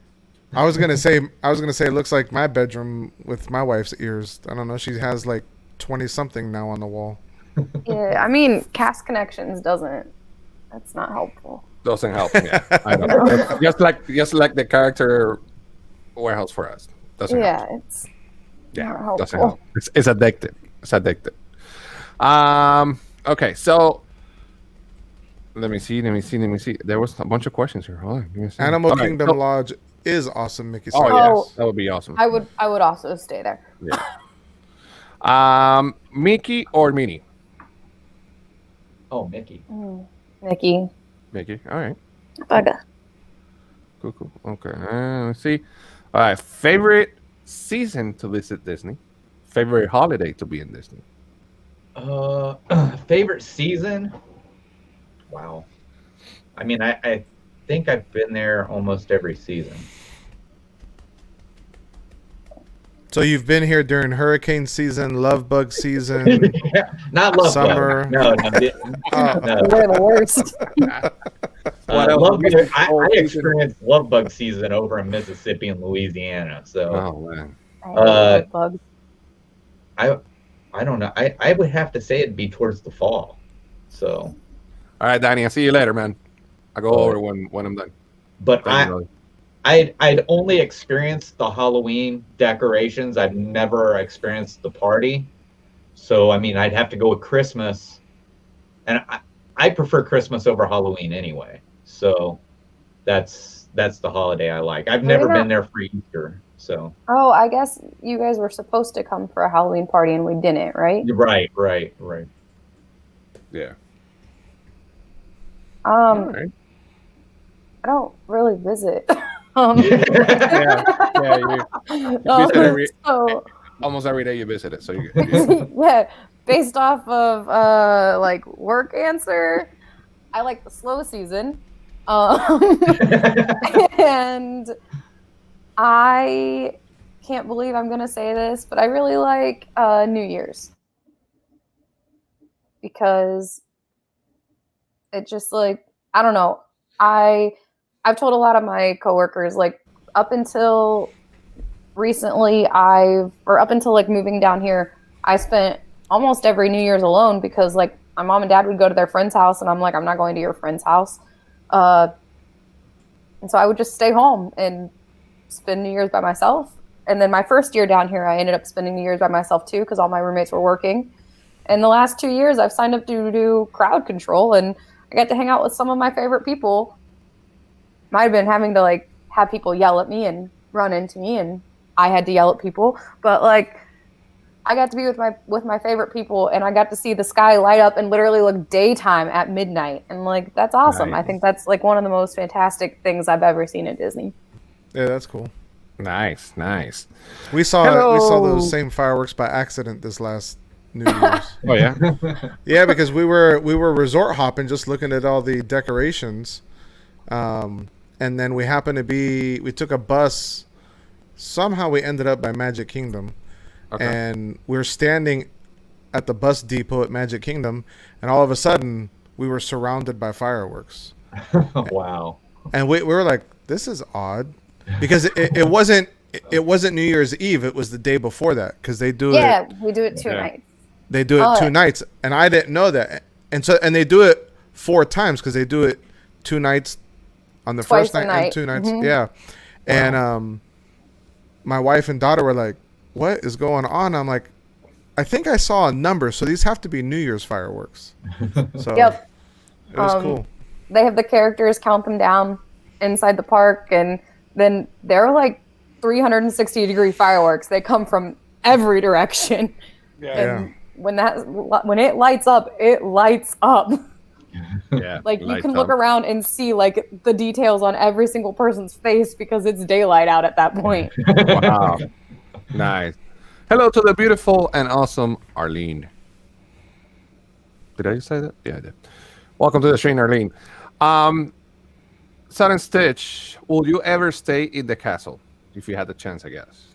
I was gonna say it looks like my bedroom with my wife's ears. I don't know. She has like 20 something now on the wall. yeah. I mean, Cast Connections doesn't. That's not helpful. Doesn't help. Yeah, I know. It's just like the character warehouse for us. Doesn't help. Yeah, it's Yeah, not doesn't helpful. help. It's addictive. It's addictive. Okay, so let me see. There was a bunch of questions here. Hold on, give me a second. Animal All right, Kingdom so- Lodge is awesome, Mickey. Oh said. yes, that would be awesome. I would also stay there. Mickey or Minnie? Oh, Mickey. Mickey. Mickey. All right. Bugger. Cool. Okay. Let's see. All right. Favorite season to visit Disney. Favorite holiday to be in Disney. Favorite season? Wow. I mean, I think I've been there almost every season. So you've been here during hurricane season, love bug season. Not love Summer. bug. No. Oh. They're the worst. What else? Love bug, I Whole season? experienced love bug season over in Mississippi and Louisiana. So Oh man. I love bugs. I don't know. I would have to say it'd be towards the fall. So, All right, Danny. I'll see you later, man. I'll go over when I'm done. but Thank you, brother. I'd only experienced the Halloween decorations. I've never experienced the party. So I mean, I'd have to go with Christmas, and I prefer Christmas over Halloween anyway. So that's the holiday I like. I've never been there for Easter. So Oh, I guess you guys were supposed to come for a Halloween party and we didn't, right? right. Yeah. Um, All right. I don't really visit. Yeah. You visit every, so, almost every day. You visit it, so you're good. yeah, based off of like work answer, I like the slow season, and I can't believe I'm gonna say this, but I really like New Year's because it just like I don't know. I've told a lot of my coworkers like up until recently up until like moving down here, I spent almost every New Year's alone because like my mom and dad would go to their friend's house and I'm like, I'm not going to your friend's house. And so I would just stay home and spend New Year's by myself. And then my first year down here, I ended up spending New Year's by myself too because all my roommates were working. And the last 2 years, I've signed up to do crowd control and I got to hang out with some of my favorite people. Might have been having to like have people yell at me and run into me and I had to yell at people, but like I got to be with my favorite people and I got to see the sky light up and literally look daytime at midnight. And like that's awesome. Nice. I think that's like one of the most fantastic things I've ever seen at Disney. Yeah, that's cool. Nice. We saw Hello. those same fireworks by accident this last New Year's. Oh yeah. Yeah, because we were resort hopping, just looking at all the decorations, and then we took a bus. Somehow we ended up by Magic Kingdom, Okay. and we're standing at the bus depot at Magic Kingdom, and all of a sudden we were surrounded by fireworks, Wow. and we were like, "This is odd," because it wasn't New Year's Eve; it was the day before that because they do it. Yeah, we do it 2 Yeah. nights. They do it 2 nights, and I didn't know that. And they do it 4 times because they do it 2 nights on the Twice first night a night. and 2 nights. Mhm. Yeah, and my wife and daughter were like, what is going on? I'm like, I think I saw a number, so these have to be New Year's fireworks. So Yep. it was cool. They have the characters count them down inside the park, and then they're like 360-degree fireworks. They come from every direction. And when it lights up, it lights up. Yeah. Like you can look around and see like the details on every single person's face because it's daylight out at that point. Wow. Nice. Hello to the beautiful and awesome Arlene. Did I say that? Yeah, I did. Welcome to the stream, Arlene. Sudden Stitch, will you ever stay in the castle if you had the chance, I guess?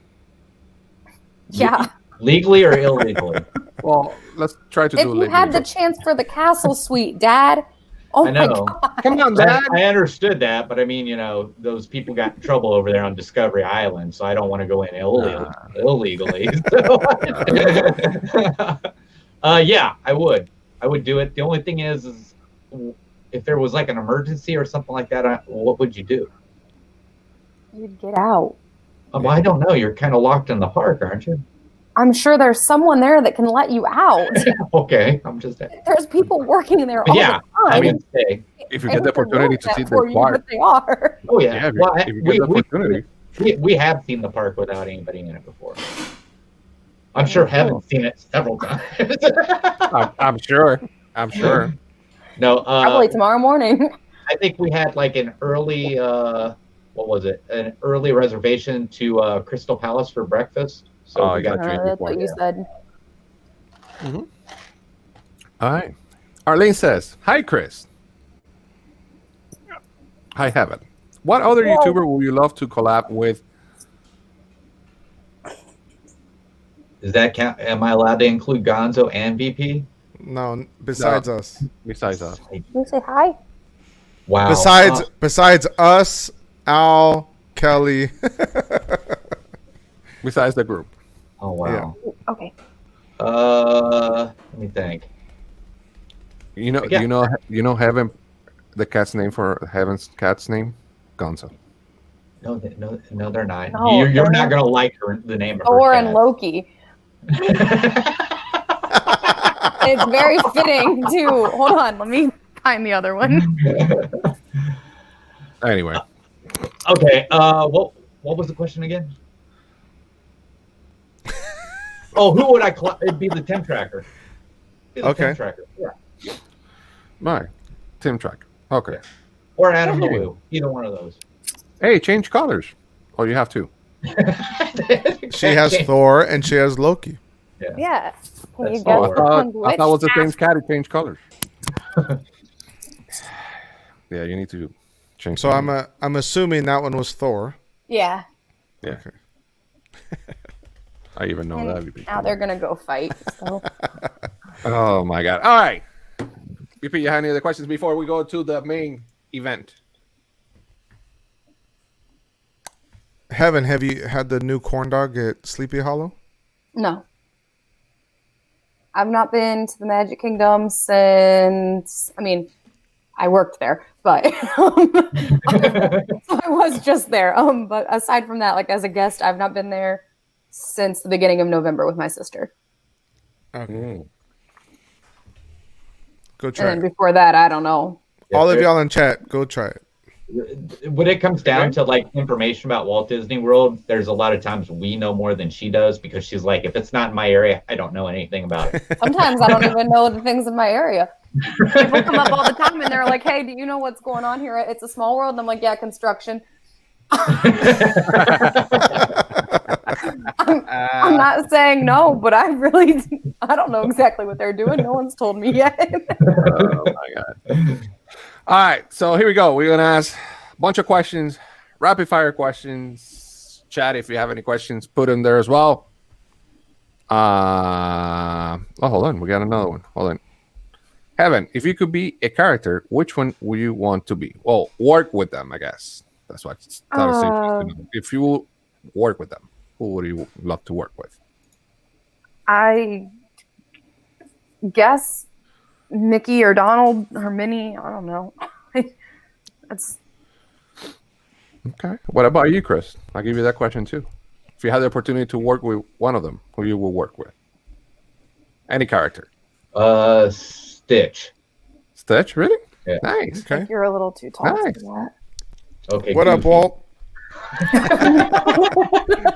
Yeah. Legally or illegally? Well, let's try to do If you had the chance for the castle suite, Dad. Oh I know. my God. Come on, Dad. I understood that, but I mean, those people got in trouble over there on Discovery Island, so I don't want to go in illegally. So, yeah, I would do it. The only thing is if there was like an emergency or something like that, what would you do? You'd get out. Well, I don't know. You're kind of locked in the park, aren't you? I'm sure there's someone there that can let you out. Okay, I'm just. There's people working there all the time. I mean, if you get the opportunity to see the park, they are. Oh yeah. Well, if you get the opportunity, we have seen the park without anybody in it before. I'm sure haven't seen it several times. I'm sure. No, probably tomorrow morning. I think we had like an early, what was it? An early reservation to Crystal Palace for breakfast. So we got that's what you said. Mm-hmm. All right. Arlene says, "Hi, Chris. Hi, Heaven. What other YouTuber would you love to collab with?" Does that count? Am I allowed to include Gonzo and VP? No, besides us. Besides us. You say hi. Wow. Besides us, Al, Kelly. Besides the group. Oh wow. Yeah. Okay. Let me think. You know Heaven, the cat's name for Heaven's cat's name? Gonzo. No, they're not. No, you're not gonna like the name of Thor her and Loki. It's very fitting too. Hold on, let me find the other one. Anyway. Okay. What was the question again? Oh, who would I? It'd be the Tim Tracker. Okay. Tim Tracker. Yeah. My Tim Tracker. Okay. Or Adam the Woo. Either one of those. Hey, change colors. Oh, you have to. She has Thor and she has Loki. Yeah. Can you I thought it was the same cat who changed colors. Yeah, you need to change. So I'm assuming that one was Thor. Yeah. Yeah. Okay. I even know that. Now they're gonna go fight. So. Oh my God! All right, BP, you have any other questions before we go to the main event? Heaven, have you had the new corn dog at Sleepy Hollow? No. I've not been to the Magic Kingdom since. I mean, I worked there, but I was just there. But aside from that, like as a guest, I've not been there since the beginning of November with my sister. Okay. Go try and then before that, I don't know. All of y'all in chat, go try it. When it comes down to like information about Walt Disney World, there's a lot of times we know more than she does because she's like, if it's not in my area, I don't know anything about it. Sometimes I don't even know the things in my area. People come up all the time and they're like, hey, do you know what's going on here? It's a small world. And I'm like, yeah, construction. I'm not saying no, but I don't know exactly what they're doing. No one's told me yet. Oh my God. All right, so here we go. We're gonna ask a bunch of questions, rapid fire questions. Chat, if you have any questions, put them there as well. Hold on, we got another one. Hold on. Heaven, if you could be a character, which one would you want to be? Well, work with them, I guess. That's what I thought. If you work with them, who would you love to work with? I guess Mickey or Donald or Minnie. I don't know. That's okay. What about you, Chris? I'll give you that question too. If you had the opportunity to work with one of them, who you will work with? Any character. Stitch. Stitch, really? Yeah. Nice. Okay. You're a little too tall for that. Okay. What up, Goofy. Walt?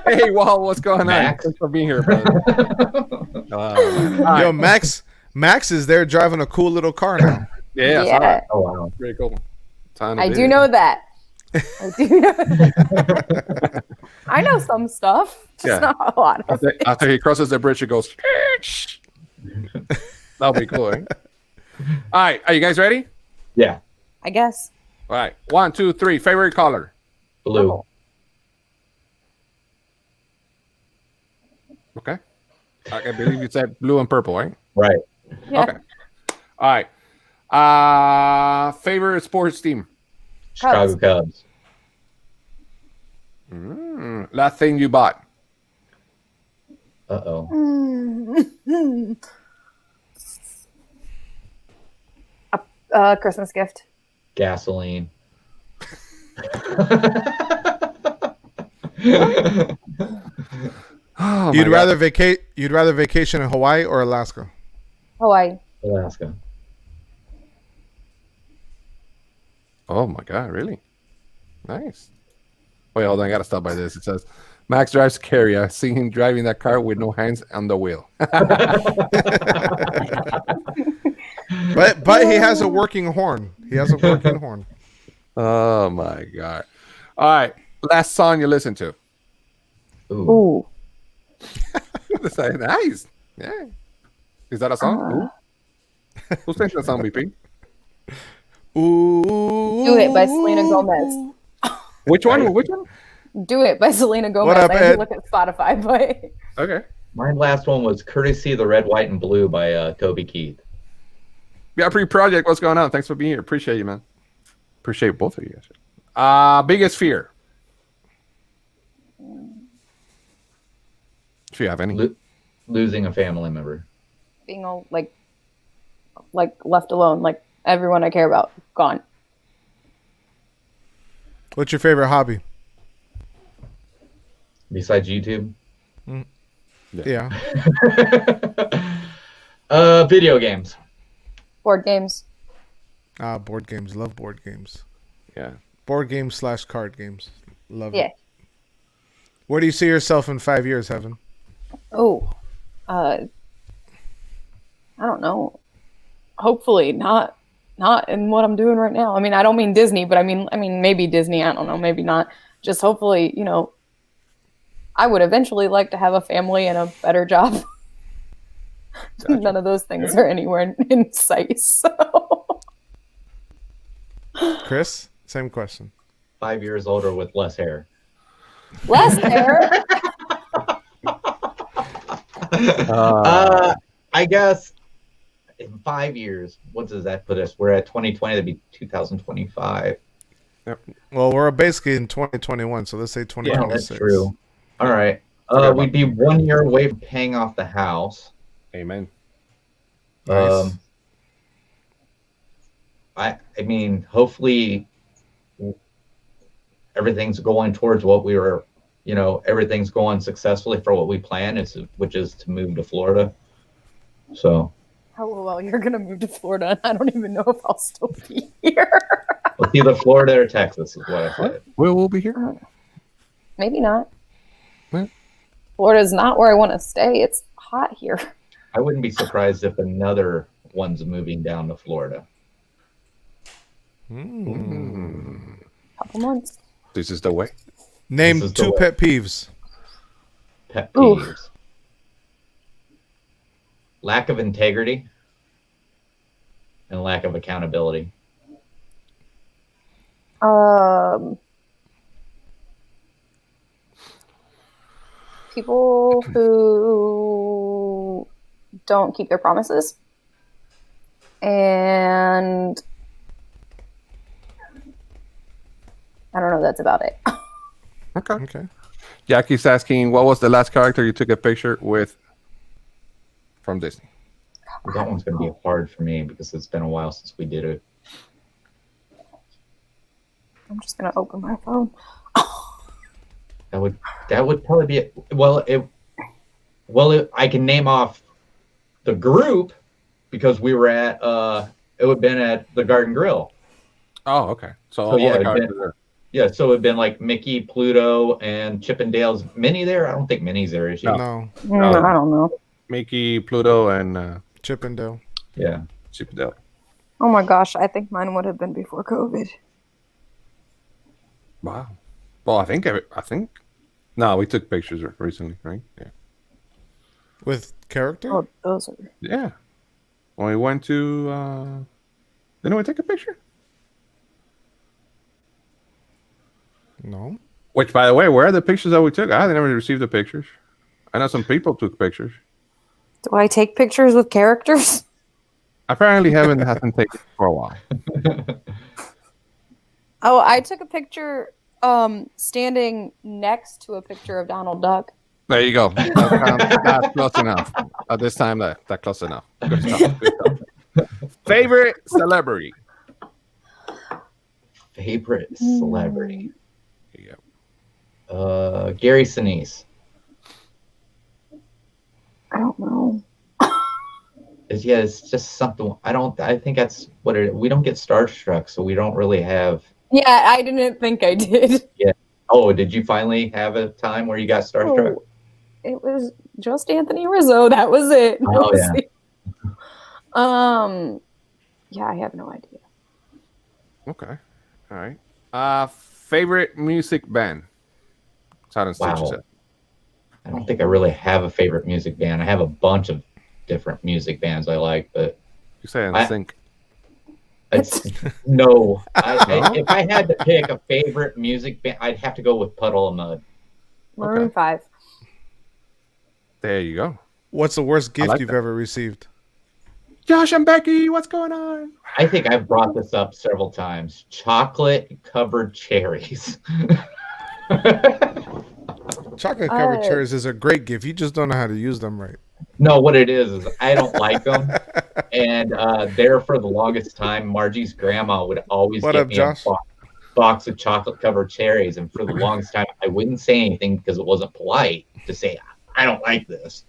Hey, Walt, what's going Max. on? Thanks for being here, brother. Yo, Max is there driving a cool little car now. Yeah. Yeah. Oh wow. Very cool. I do know that. I do know. I know some stuff, just not a lot of it. After he crosses the bridge, he goes. That'll be cool. Eh? All right, are you guys ready? Yeah. I guess. All right, 1, 2, 3. Favorite color? Blue. Okay. I believe you said blue and purple, right? Right. Yeah. Okay. All right. Favorite sports team? Chicago Cubs. Last thing you bought? Uh-oh. A Christmas gift. Gasoline. Oh, You'd rather vacation in Hawaii or Alaska? Hawaii. Alaska. Oh my God! Really? Nice. Wait, hold on. I gotta stop by this. It says Max drives carry. I see him driving that car with no hands on the wheel. But he has a working horn. He has a working horn. Oh my God! All right. Last song you listened to? Ooh. Nice. Yeah. Is that a song? Who sings that song, BP? Ooh. Do It by Selena Gomez. Which one? Which one? Do It by Selena Gomez. What up, I had Ed? to look at Spotify, but Okay. My last one was Courtesy of the Red, White, and Blue by Toby Keith. Yeah, pre-project. What's going on? Thanks for being here. Appreciate you, man. Appreciate both of you guys. Biggest fear, if you have any. Losing a family member. being all like left alone, like everyone I care about gone. What's your favorite hobby? Besides YouTube? Yeah. Video games. Board games. Board games. Love board games. Yeah. Board games / card games. Love Yeah. it. Where do you see yourself in 5 years, Heaven? Oh, I don't know. Hopefully not in what I'm doing right now. I mean, I don't mean Disney, but I mean maybe Disney. I don't know, maybe not. Just hopefully, I would eventually like to have a family and a better job. Gotcha. None of those things are anywhere in sight. So. Chris, same question. 5 years older with less hair. Less hair. I guess in 5 years, what does that put us? We're at 2020, that'd be 2025. Yep. Well, we're basically in 2021, so let's say 2026. Yeah, that's true. All right. We'd be 1 year away from paying off the house. Amen. Nice. I mean, hopefully everything's going towards what we were, everything's going successfully for what we plan, which is to move to Florida. So. Oh, well, you're going to move to Florida, and I don't even know if I'll still be here. It's either Florida or Texas is what I said. We'll be here. Maybe not. What? Florida's not where I want to stay. It's hot here. I wouldn't be surprised if another one's moving down to Florida. Couple months. This is the way. Name 2 pet peeves. Pet peeves. Lack of integrity and lack of accountability. People who don't keep their promises, and I don't know. That's about it. Okay. Jackie's asking, what was the last character you took a picture with from Disney? That one's going to be hard for me because it's been a while since we did it. I'm just going to open my phone. That would probably be it. I can name off the group because we were at it would have been at the Garden Grill. Oh, okay. So So all yeah, the it'd characters been- there. Yeah, so it'd been like Mickey, Pluto, and Chippendale's. Minnie there? I don't think Minnie's there, is she? No, I don't know. Mickey, Pluto, and Chippendale. Yeah. Chippendale. Oh my gosh, I think mine would have been before COVID. Wow. Well, I think. No, we took pictures recently, right? Yeah. With character? Oh, those are. Yeah. When we went to, didn't we take a picture? No. Which, by the way, where are the pictures that we took? I never received the pictures. I know some people took pictures. Do I take pictures with characters? Apparently, hasn't taken for a while. Oh, I took a picture standing next to a picture of Donald Duck. There you go. That's close enough. At this time, that's close enough. Good stuff. Good stuff. Favorite celebrity? Favorite celebrity? Yeah. Gary Sinise. I don't know. It's just something. I think that's what we don't get starstruck, so we don't really have. Yeah, I didn't think I did. Oh, did you finally have a time where you got starstruck? Oh, it was just Anthony Rizzo. That was it. Oh, yeah. Yeah, I have no idea. Okay. All right. Favorite music band? Silent Stitch Wow. said. I don't think I really have a favorite music band. I have a bunch of different music bands I like, but You say I- in sync. it's no. If I had to pick a favorite music band, I'd have to go with Puddle of Mud. Maroon 5. There you go. What's the worst gift like you've that. ever received? Josh and Becky, what's going on? I think I've brought this up several times. Chocolate covered cherries. Chocolate covered cherries is a great gift. You just don't know how to use them right. No, what it is I don't like them. And there for the longest time, Margie's grandma would always What get up, me Josh? a box of chocolate covered cherries. And for the longest time, I wouldn't say anything because it wasn't polite to say, I don't like this.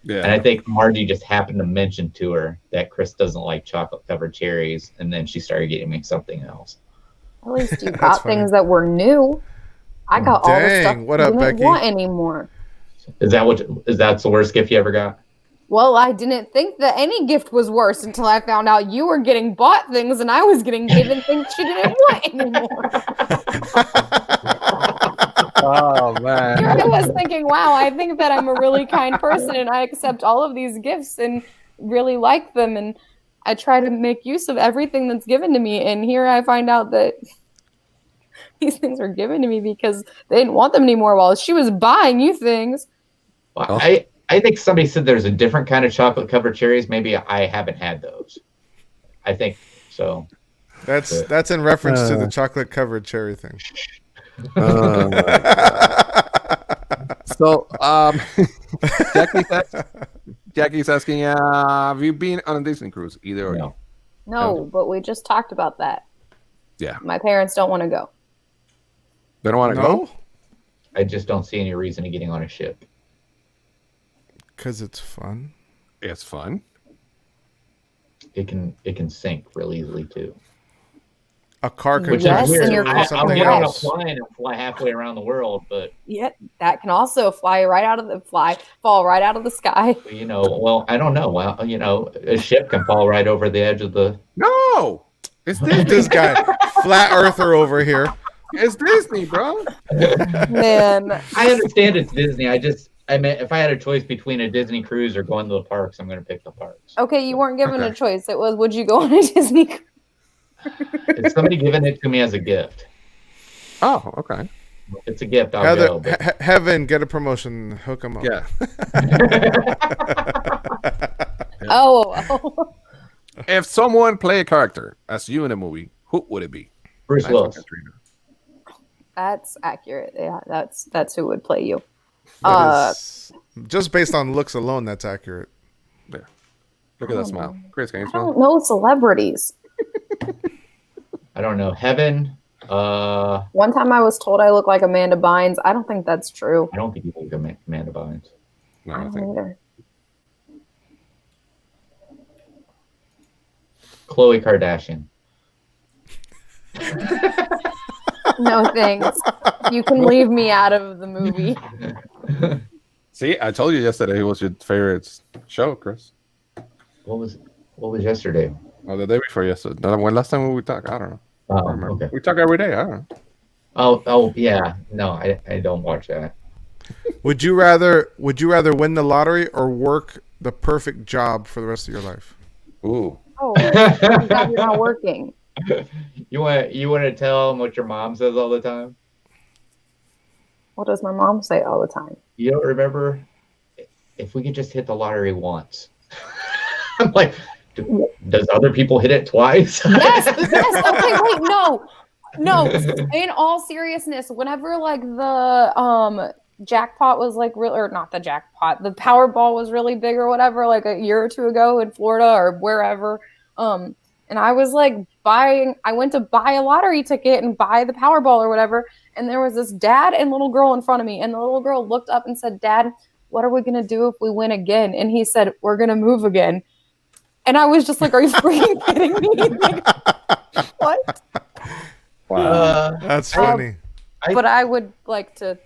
Yeah. And I think Margie just happened to mention to her that Chris doesn't like chocolate covered cherries. And then she started getting me something else. At least you That's got funny. things that were new. I got all the stuff Dang, what I up, didn't Becky? want anymore. Is that the worst gift you ever got? Well, I didn't think that any gift was worse until I found out you were getting bought things and I was getting given things she didn't want anymore. Oh man. Here I was thinking, wow, I think that I'm a really kind person and I accept all of these gifts and really like them and I try to make use of everything that's given to me. And here I find out that these things were given to me because they didn't want them anymore while she was buying you things. Well, Oh. I think somebody said there's a different kind of chocolate covered cherries. Maybe I haven't had those. I think so. That's in reference to the chocolate covered cherry thing. Oh, my God. So, Jackie's asking, have you been on a Disney cruise? Either or No. you? No, but we just talked about that. Yeah. My parents don't want to go. They don't want to No, go? I just don't see any reason to getting on a ship. because it's fun. It's fun. It can sink real easily too. A car can Which Yes, is and weird. you're I'll something get on a else. plane and fly halfway around the world, but Yeah, that can also fall right out of the sky. well, I don't know. Well, a ship can fall right over the edge of the. No! It's Disney. This guy, flat earther over here. It's Disney, bro. Man, I understand it's Disney. I meant if I had a choice between a Disney cruise or going to the parks, I'm going to pick the parks. okay, you weren't given Okay. a choice. It was, would you go on a Disney cruise? It's somebody giving it to me as a gift. Oh, okay. If it's a gift, I'll Heather, go. But Heaven, get a promotion. Hook him up. Yeah. Oh. If someone play a character as you in a movie, who would it be? Bruce Nice one, Willis. Katrina. That's accurate. Yeah, that's who would play you. That is- just based on looks alone, that's accurate. There. Look at that smile. Chris, can you I smile? don't know celebrities. I don't know. Heaven. One time I was told I look like Amanda Bynes. I don't think that's true. I don't think you look like Amanda Bynes. No, I don't either. Khloe Kardashian. No thanks. You can leave me out of the movie. See, I told you yesterday it was your favorite show, Chris. What was yesterday? Oh, the day before yesterday. When last time we talked, I don't know. I don't remember. Okay. We talk every day. I don't know. Oh yeah. No, I don't watch that. Would you rather win the lottery or work the perfect job for the rest of your life? Ooh. Oh, you're not working. You want to tell them what your mom says all the time? What does my mom say all the time? You don't remember? If we could just hit the lottery once. I'm like, does other people hit it twice? Yes. Okay, wait, no. In all seriousness, whenever like the jackpot was like real, or not the jackpot, the Powerball was really big or whatever, like a year or two ago in Florida or wherever. And I was like I went to buy a lottery ticket and buy the Powerball or whatever. And there was this dad and little girl in front of me. And the little girl looked up and said, "Dad, what are we going to do if we win again?" And he said, "We're going to move again." And I was just like, "Are you freaking kidding me?" Like, what? Wow. That's funny. But I would like to.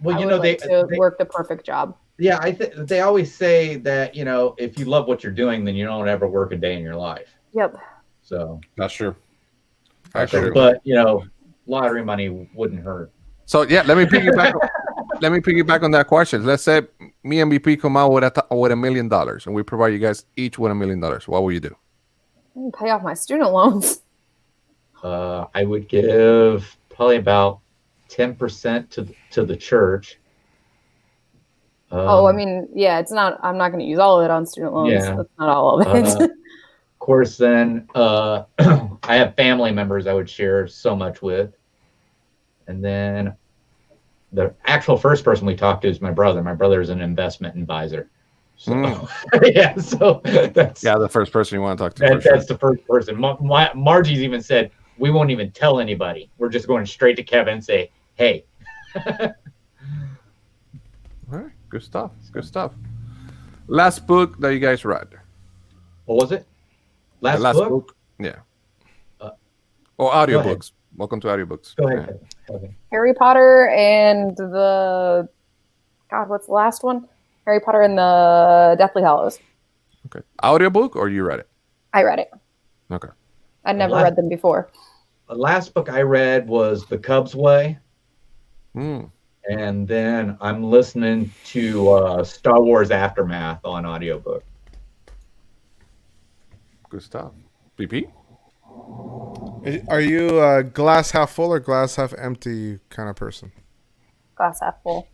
Well, they work the perfect job. Yeah, they always say that if you love what you're doing, then you don't ever work a day in your life. Yep. So That's true. But lottery money wouldn't hurt. So yeah, let me piggyback on that question. Let's say me and BP come out with $1 million, and we provide you guys each with $1 million. What will you do? Pay off my student loans. I would give probably about 10% to the church. I mean, yeah, it's not. I'm not going to use all of it on student loans. Yeah. That's not all of it. Of course, then I have family members I would share so much with, and then the actual first person we talked to is my brother. My brother is an investment advisor. So so that's the first person you want to talk to. That's the first person. Margie's even said we won't even tell anybody. We're just going straight to Kevin and say, "Hey." All right, good stuff. Last book that you guys read. What was it? Last book? Yeah. Audiobooks. Welcome to audiobooks. Go ahead. Okay. Harry Potter and what's the last one? Harry Potter and the Deathly Hallows. Okay. Audiobook or you read it? I read it. Okay. I'd never read them before. The last book I read was The Cubs Way. Mm. And then I'm listening to Star Wars Aftermath on audiobook. Good stuff. BP? Are you a glass half full or glass half empty kind of person? Glass half full.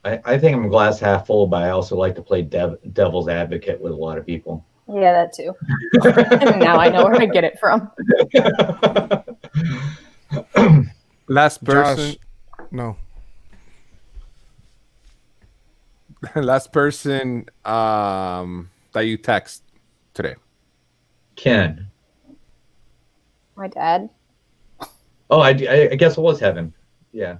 I think I'm glass half full, but I also like to play devil's advocate with a lot of people. Yeah, that too. Now I know where to get it from. Last person. Josh, no. Last person that you text today. Ken. My dad. Oh, I guess it was Heaven. Yeah.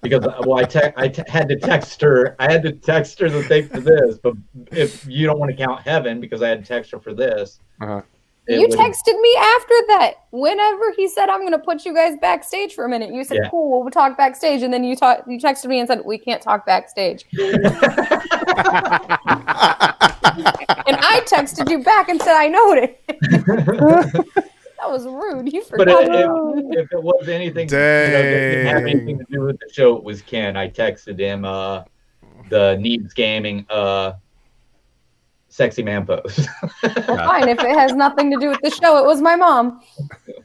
Because I had to text her. I had to text her the thing for this, but if you don't want to count Heaven, because I had to text her for this. Uh-huh. You texted me after that. Whenever he said, "I'm going to put you guys backstage for a minute," you said, "Cool, we'll talk backstage," and then you texted me and said, "We can't talk backstage." And I texted you back and said, "I noted." That was rude. You forgot. But if it was anything, that didn't have anything to do with the show, it was Ken. I texted him the Neebs Gaming sexy man pose. Fine, if it has nothing to do with the show, it was my mom.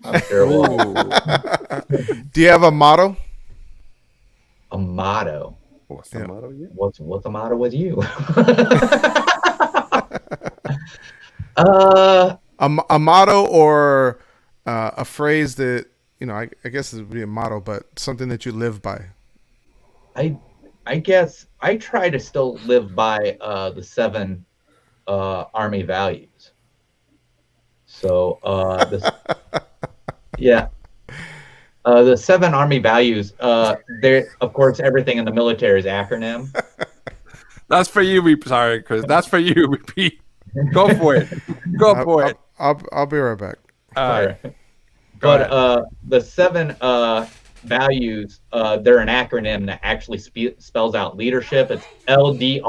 I'm sure it was. Do you have a motto? A motto? What's the motto? Yeah. What's the motto with you? A motto or a phrase that, I guess it would be a motto, but something that you live by. I guess I try to still live by the 7 Army values. So Yeah. The 7 Army values. There, of course, everything in the military is acronym. That's for you, sorry, Chris. That's for you, Pete. Go for it. Go for it. I'll be right back. All right. But the 7 values, they're an acronym that actually spells out leadership. It's LDRSHIP.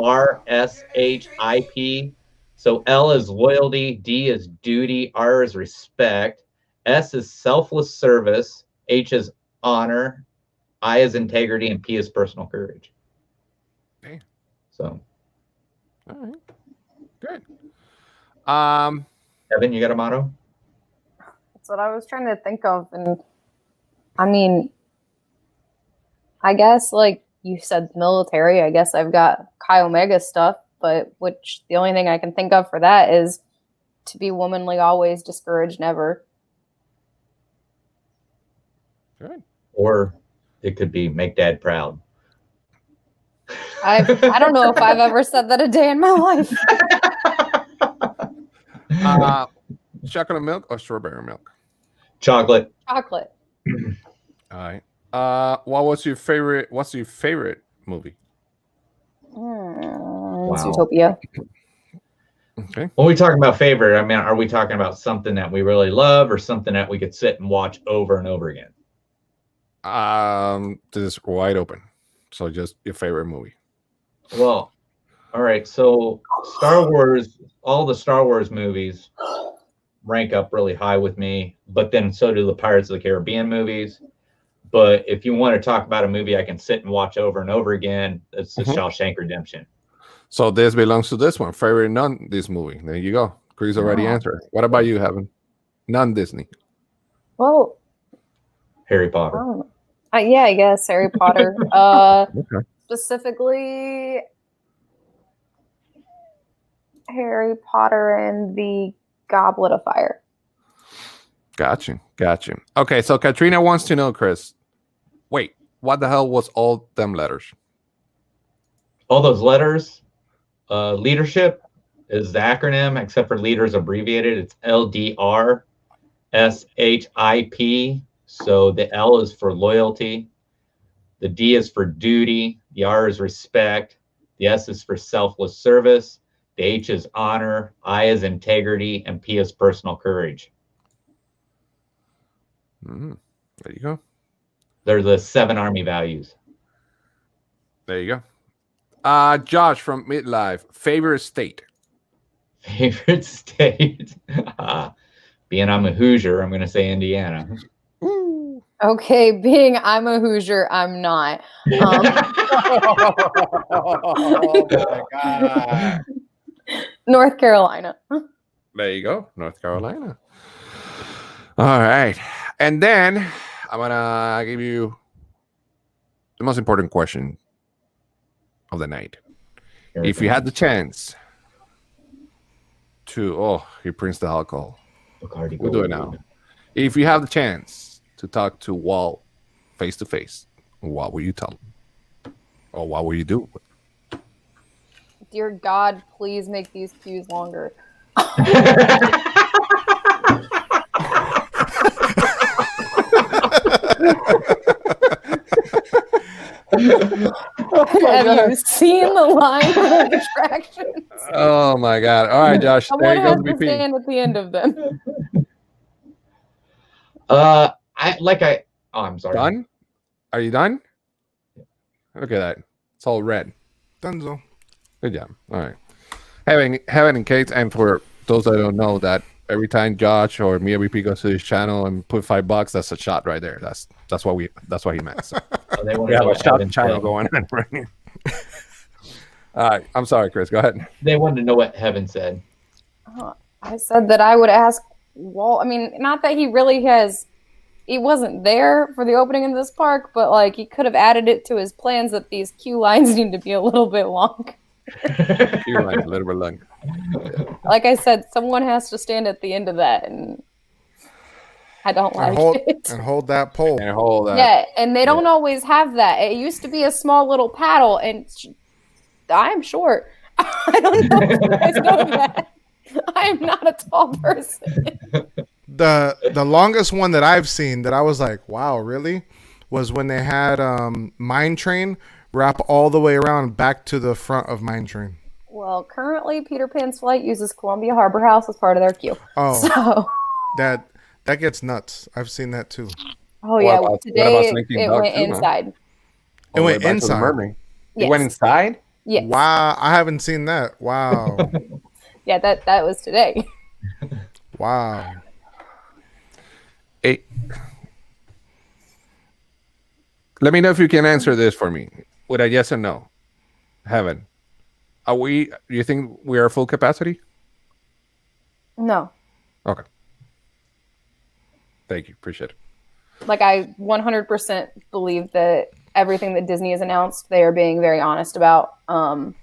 So L is loyalty, D is duty, R is respect, S is selfless service, H is honor, I is integrity, and P is personal courage. Okay. So. All right. Good. Evan, you got a motto? That's what I was trying to think of. And I mean, I guess like you said, military, I guess I've got Chi Omega stuff, but which the only thing I can think of for that is to be womanly always, discouraged never. Good. Or it could be make dad proud. I don't know if I've ever said that a day in my life. Chocolate milk or strawberry milk? Chocolate. Chocolate. All right. What's your favorite movie? Zootopia. Okay. When we talking about favorite, I mean, are we talking about something that we really love or something that we could sit and watch over and over again? This is wide open. So just your favorite movie. Well, all right. So Star Wars, all the Star Wars movies rank up really high with me, but then so do the Pirates of the Caribbean movies. But if you want to talk about a movie I can sit and watch over and over again, it's the Shawshank Redemption. So this belongs to this one. Favorite non-this movie. There you go. Chris already answered. What about you, Heaven? Non-Disney. Well, Harry Potter. Yeah, I guess Harry Potter. Okay. Specifically, Harry Potter and the Goblet of Fire. Gotcha. Okay, so Katrina wants to know, Chris. Wait, what the hell was all them letters? All those letters. Leadership is the acronym, except for leaders abbreviated. It's LDRSHIP. So the L is for loyalty. The D is for duty. The R is respect. The S is for selfless service. The H is honor. I is integrity. And P is personal courage. There you go. They're the 7 Army values. There you go. Josh from Midlife, favorite state? Favorite state? Being I'm a Hoosier, I'm going to say Indiana. Ooh. Okay, being I'm a Hoosier, I'm not. Oh my God. North Carolina. There you go, North Carolina. All right. And then I'm going to give you the most important question of the night. If you had the chance to, he prints the alcohol. We'll do it now. If you have the chance to talk to Walt face to face, what will you tell him? Or what will you do? Dear God, please make these cues longer. Have you seen the line for the attractions? Oh my God! All right, Josh. There you go. To stand at the end of them. I'm sorry. Done? Are you done? Look at that. It's all red. Dunzo. Good job. All right. Having and Kate, and for those that don't know, that every time Josh or me MVP goes to his channel and put $5, that's a shot right there. That's what he meant. So. We have a shot channel going on right here. All right. I'm sorry, Chris. Go ahead. They wanted to know what Heaven said. I said that I would ask Walt. I mean, not that he wasn't there for the opening of this park, but like he could have added it to his plans that these queue lines need to be a little bit long. Queue lines a little bit longer. Yeah. Like I said, someone has to stand at the end of that, and I don't like it. And hold that pole. And hold that. Yeah, and they don't always have that. It used to be a small little paddle, and I'm short. I don't know if you guys know that. I am not a tall person. The longest one that I've seen that I was like, wow, really, was when they had Mine Train wrap all the way around back to the front of Mine Train. Well, currently Peter Pan's flight uses Columbia Harbor House as part of their queue. Oh, so that gets nuts. I've seen that too. Oh yeah, today it Dog went too, inside. Man? It went inside. It went inside? Yes. Wow, I haven't seen that. Wow. Yeah, that was today. Wow. Hey, let me know if you can answer this for me with a yes or no. Heaven, do you think we are full capacity? No. Okay. Thank you. Appreciate it. Like, I 100% believe that everything that Disney has announced, they are being very honest about. And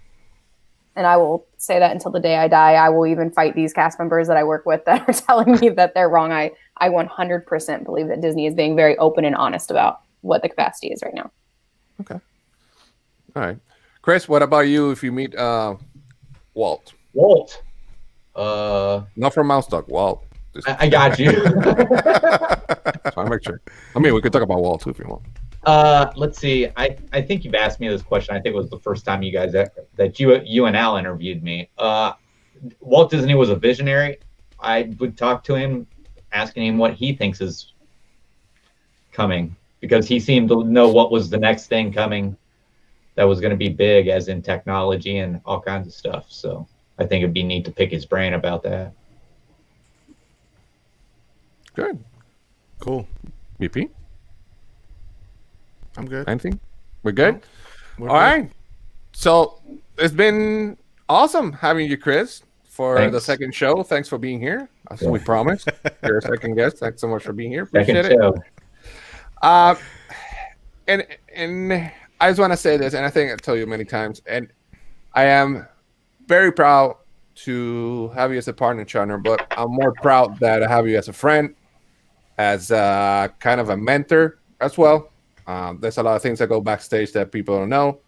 I will say that until the day I die. I will even fight these cast members that I work with that are telling me that they're wrong. I 100% believe that Disney is being very open and honest about what the capacity is right now. Okay. All right. Chris, what about you if you meet Walt? Walt. Not from Mouse Dog, Walt. I got you. So I make sure. I mean, we could talk about Walt too if you want. Let's see. I think you've asked me this question. I think it was the first time you guys that you and Al interviewed me. Walt Disney was a visionary. I would talk to him, asking him what he thinks is coming, because he seemed to know what was the next thing coming that was going to be big, as in technology and all kinds of stuff. So I think it'd be neat to pick his brain about that. Good. Cool. BP? I'm good. Anything? We're good? We're All good. right. So it's been awesome having you, Chris, for Thanks. the second show. Thanks for being here. As we promised. You're a second guest. Thanks so much for being here. Second Appreciate show. it. And I just want to say this, and I think I told you many times, and I am very proud to have you as a partner, Chandler, but I'm more proud that I have you as a friend, as kind of a mentor as well. There's a lot of things that go backstage that people don't know,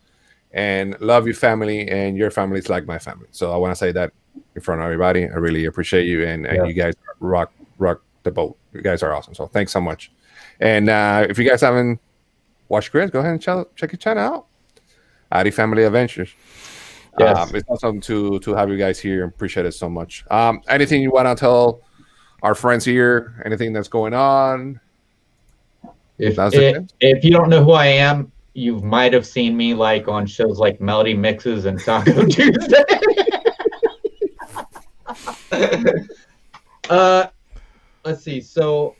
and love your family, and your family is like my family. So I want to say that in front of everybody. I really appreciate you, and you guys rock the boat. You guys are awesome. So thanks so much. And if you guys haven't watched Chris, go ahead and check your channel out. Adi Family Adventures. Yes. It's awesome to have you guys here. Appreciate it so much. Anything you want to tell our friends here? Anything that's going on? If you don't know who I am, you might have seen me like on shows like Melody Mixes and Taco Tuesday. Let's see. So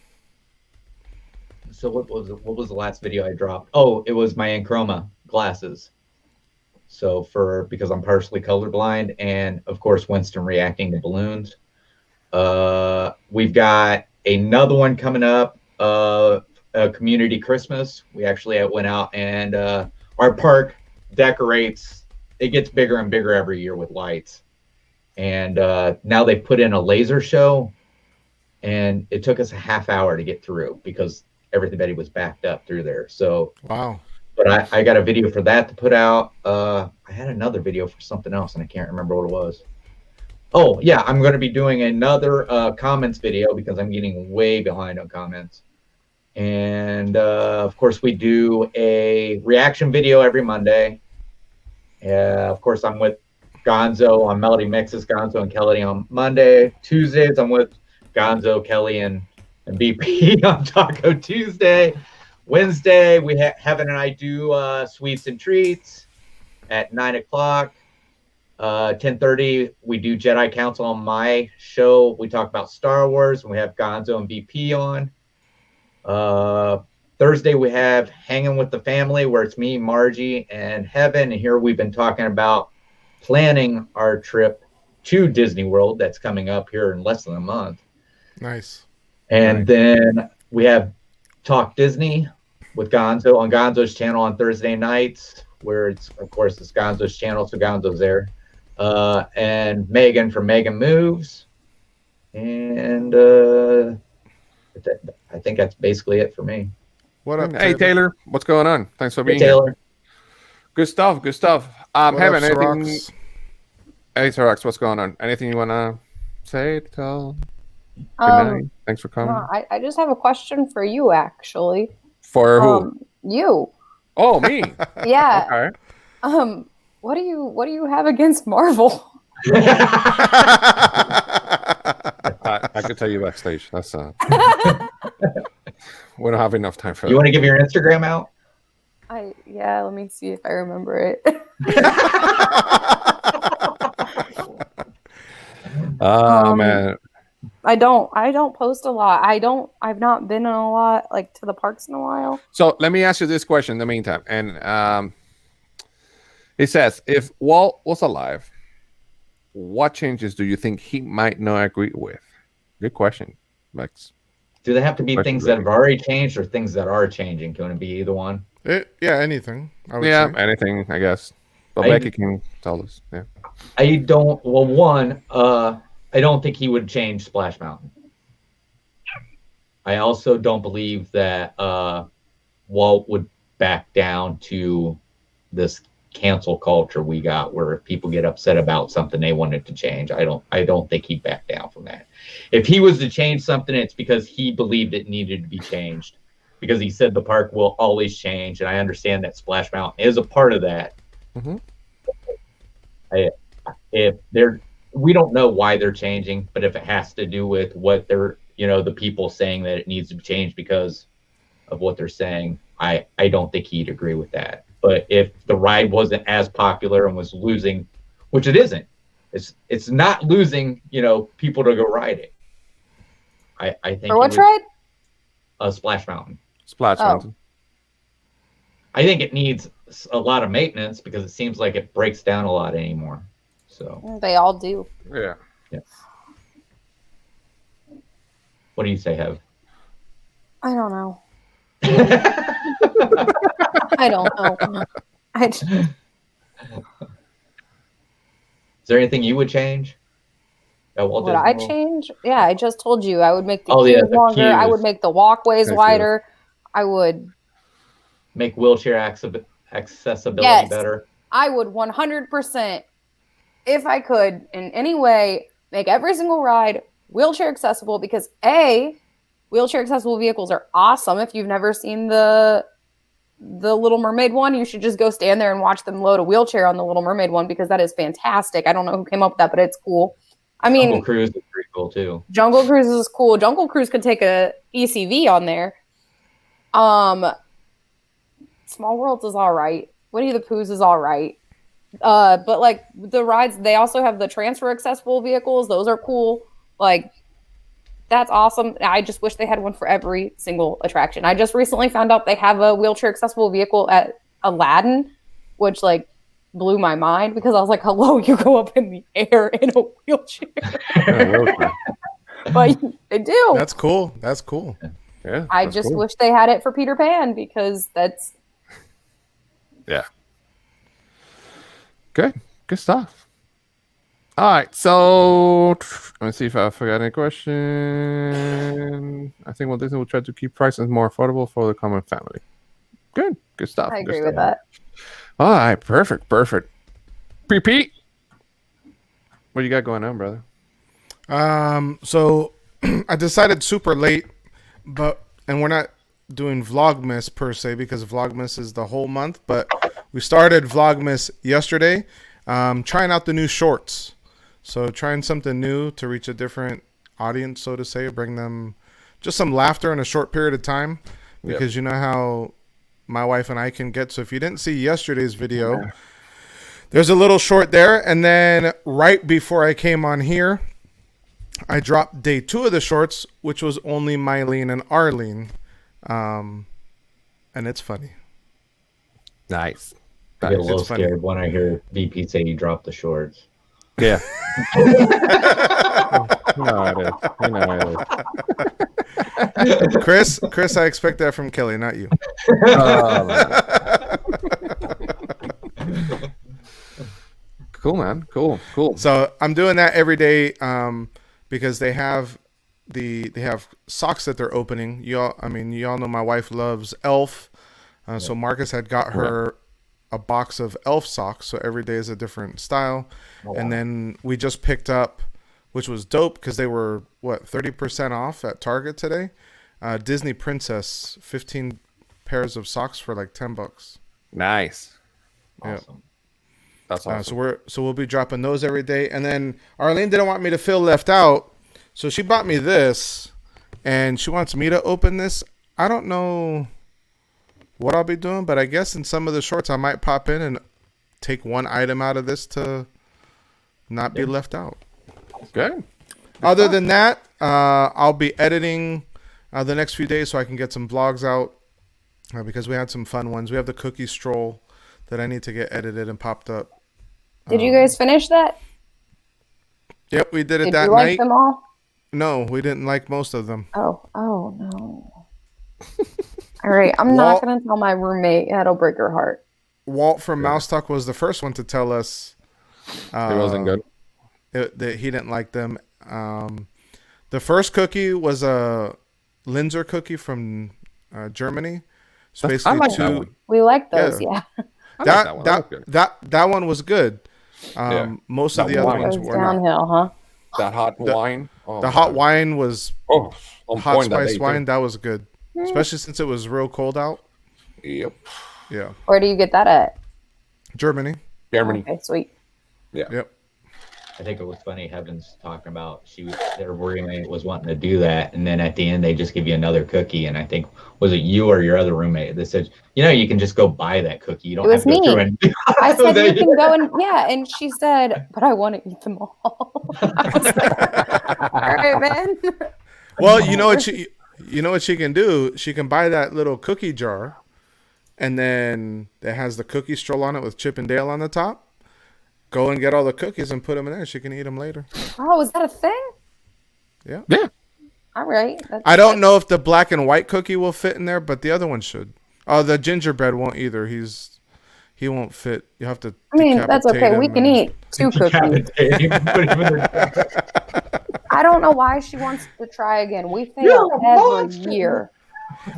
what was the last video I dropped? Oh, it was my Enchroma glasses. So because I'm partially colorblind, and of course Winston reacting to balloons. We've got another one coming up. A community Christmas. We actually went out, and our park decorates. It gets bigger and bigger every year with lights. And now they put in a laser show, and it took us a half hour to get through because everybody was backed up through there. So wow. But I got a video for that to put out. I had another video for something else, and I can't remember what it was. Oh yeah, I'm going to be doing another comments video because I'm getting way behind on comments. And of course, we do a reaction video every Monday. Of course, I'm with Gonzo on Melody Mixes, Gonzo and Kelly on Monday. Tuesdays, I'm with Gonzo, Kelly, and BP on Taco Tuesday. Wednesday, Heaven and I do Sweets and Treats at 9 o'clock. 10:30, we do Jedi Council on my show. We talk about Star Wars, and we have Gonzo and BP on. Thursday, we have Hanging with the Family, where it's me, Margie, and Heaven. And here we've been talking about planning our trip to Disney World that's coming up here in less than a month. Nice. And then we have Talk Disney with Gonzo on Gonzo's channel on Thursday nights, where it's Gonzo's channel, so Gonzo's there. And Megan from Megan Moves. And I think that's basically it for me. What up, Hey, Taylor. What's going on? Thanks for being Taylor. here. Good stuff. Good stuff. What Heaven, up, anything? Sorox? Hey, Sorox, what's going on? Anything you want to say? Tell? Good night. Thanks for coming. I just have a question for you, actually. For who? You. Oh, me. Yeah. Okay. What do you have against Marvel? I could tell you backstage. That's we don't have enough time for that. You want to give your Instagram out? Let me see if I remember it. Oh man. I don't post a lot. I've not been in a lot, like, to the parks in a while. So let me ask you this question in the meantime. And it says, if Walt was alive, what changes do you think he might not agree with? Good question, Max. Do they have to be things that have already changed or things that are changing? Can it be either one? Anything. I would say. Anything, I guess. But Becky can tell us. Yeah. I don't think he would change Splash Mountain. I also don't believe that Walt would back down to this cancel culture we got, where if people get upset about something they wanted to change. I don't think he'd back down from that. If he was to change something, it's because he believed it needed to be changed, because he said the park will always change, and I understand that Splash Mountain is a part of that. Mm-hmm. We don't know why they're changing, but if it has to do with what they're, the people saying that it needs to be changed because of what they're saying, I don't think he'd agree with that. But if the ride wasn't as popular and was losing, which it isn't, it's not losing, people to go ride it. I think. For which ride? Splash Mountain. Splash Mountain. I think it needs a lot of maintenance because it seems like it breaks down a lot anymore. So they all do. Yeah. What do you say, Hev? I don't know. I don't know. Is there anything you would change? Would I change? Yeah, I just told you I would make the queues longer. Queues. I would make the walkways wider. I would make wheelchair accessibility better. I would 100%, if I could, in any way, make every single ride wheelchair accessible, because wheelchair accessible vehicles are awesome. If you've never seen the Little Mermaid one, you should just go stand there and watch them load a wheelchair on the Little Mermaid one, because that is fantastic. I don't know who came up with that, but it's cool. I mean, Jungle Cruise is pretty cool too. Jungle Cruise is cool. Jungle Cruise could take a ECV on there. Small Worlds is all right. Winnie the Pooh's is all right. But like the rides, they also have the transfer accessible vehicles. Those are cool. Like, that's awesome. I just wish they had one for every single attraction. I just recently found out they have a wheelchair accessible vehicle at Aladdin, which like blew my mind, because I was like, hello, you go up in the air in a wheelchair. But they do. That's cool. Yeah. I just wish they had it for Peter Pan, because that's... Yeah. Good stuff. All right, so let me see if I forgot any question. I think Walt Disney will try to keep prices more affordable for the common family. Good stuff. I agree with that. All right, perfect. Pete, what you got going on, brother? So I decided super late, and we're not doing Vlogmas per se, because Vlogmas is the whole month, but we started Vlogmas yesterday, trying out the new shorts. So trying something new to reach a different audience, so to say, bring them just some laughter in a short period of time, because you know how my wife and I can get. So if you didn't see yesterday's video, there's a little short there. And then right before I came on here, I dropped day 2 of the shorts, which was only Mylene and Arlene. And it's funny. Nice. I get a little scared when I hear VP say you dropped the shorts. Yeah. Chris, I expect that from Kelly, not you. Cool, man. Cool. So I'm doing that every day, because they have socks that they're opening. Y'all know my wife loves Elf, so Marcus had got her a box of Elf socks. So every day is a different style. Oh, wow. And then we just picked up which was dope because they were 30% off at Target today. Disney Princess 15 pairs of socks for like $10. Nice. Awesome. Yeah. That's awesome. So we'll be dropping those every day. And then Arlene didn't want me to feel left out, so she bought me this, and she wants me to open this. I don't know what I'll be doing, but I guess in some of the shorts I might pop in and take one item out of this to not be left out. Good. Other than that, I'll be editing the next few days so I can get some vlogs out because we had some fun ones. We have the cookie stroll that I need to get edited and popped up. Did you guys finish that? Yep, we did it Did that you like night. them all? No, we didn't like most of them. Oh no. All right, I'm not going to tell my roommate. That'll break her heart. Walt from Mouse Talk was the first one to tell us It wasn't good. that he didn't like them. The first cookie was a Linzer cookie from Germany. It's basically I like that one. We like those, yeah. That one was good. Most of the other ones were not. Downhill, huh? That hot wine. Oh, The hot wine was on hot point that spice day, wine. too. That was good, especially since it was real cold out. Yep. Yeah, Where do you get that at? Germany. Germany. Okay, sweet. Yeah. Yep. I think it was funny. Heaven's talking about their roommate was wanting to do that, and then at the end they just give you another cookie. And I think was it you or your other roommate that said, you can just go buy that cookie. You don't have to go through and I said you can go and and she said, but I want to eat them all. I was like, all right, man. Well, you know what she can do? She can buy that little cookie jar, and then it has the cookie stroll on it with Chip and Dale on the top. Go and get all the cookies and put them in there. She can eat them later. Oh, is that a thing? Yeah. Yeah. All right. I don't know if the black and white cookie will fit in there, but the other one should. Oh, the gingerbread won't either. He won't fit. You have to. I mean, that's okay. We can eat 2 cookies. I don't know why she wants to try again. We fail every year.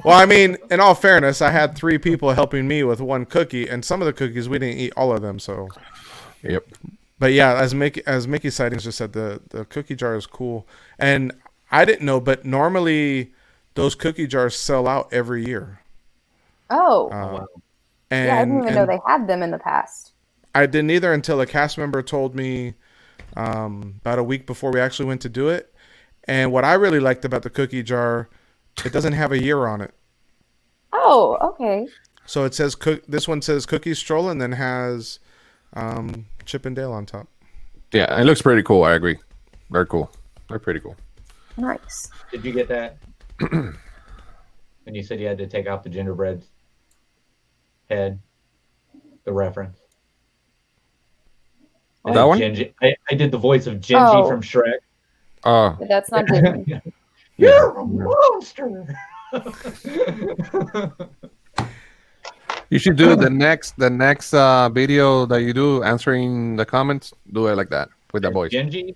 Well, I mean, in all fairness, I had 3 people helping me with 1 cookie, and some of the cookies we didn't eat all of them. So. Yep. But yeah, as Mickey Sightings just said, the cookie jar is cool, and I didn't know, but normally those cookie jars sell out every year. Oh. And I didn't even know they had them in the past. I didn't either until a cast member told me about a week before we actually went to do it. And what I really liked about the cookie jar, it doesn't have a year on it. Oh, okay. So it says this one says cookie stroll and then has Chip and Dale on top. Yeah, it looks pretty cool. I agree. Very cool. They're pretty cool. Nice. Did you get that? When you said you had to take off the gingerbread head, the reference. That one? I did the voice of Gingy from Shrek. That's not Disney. You're a monster. You should do the next video that you do answering the comments. Do it like that with that voice. Gingy?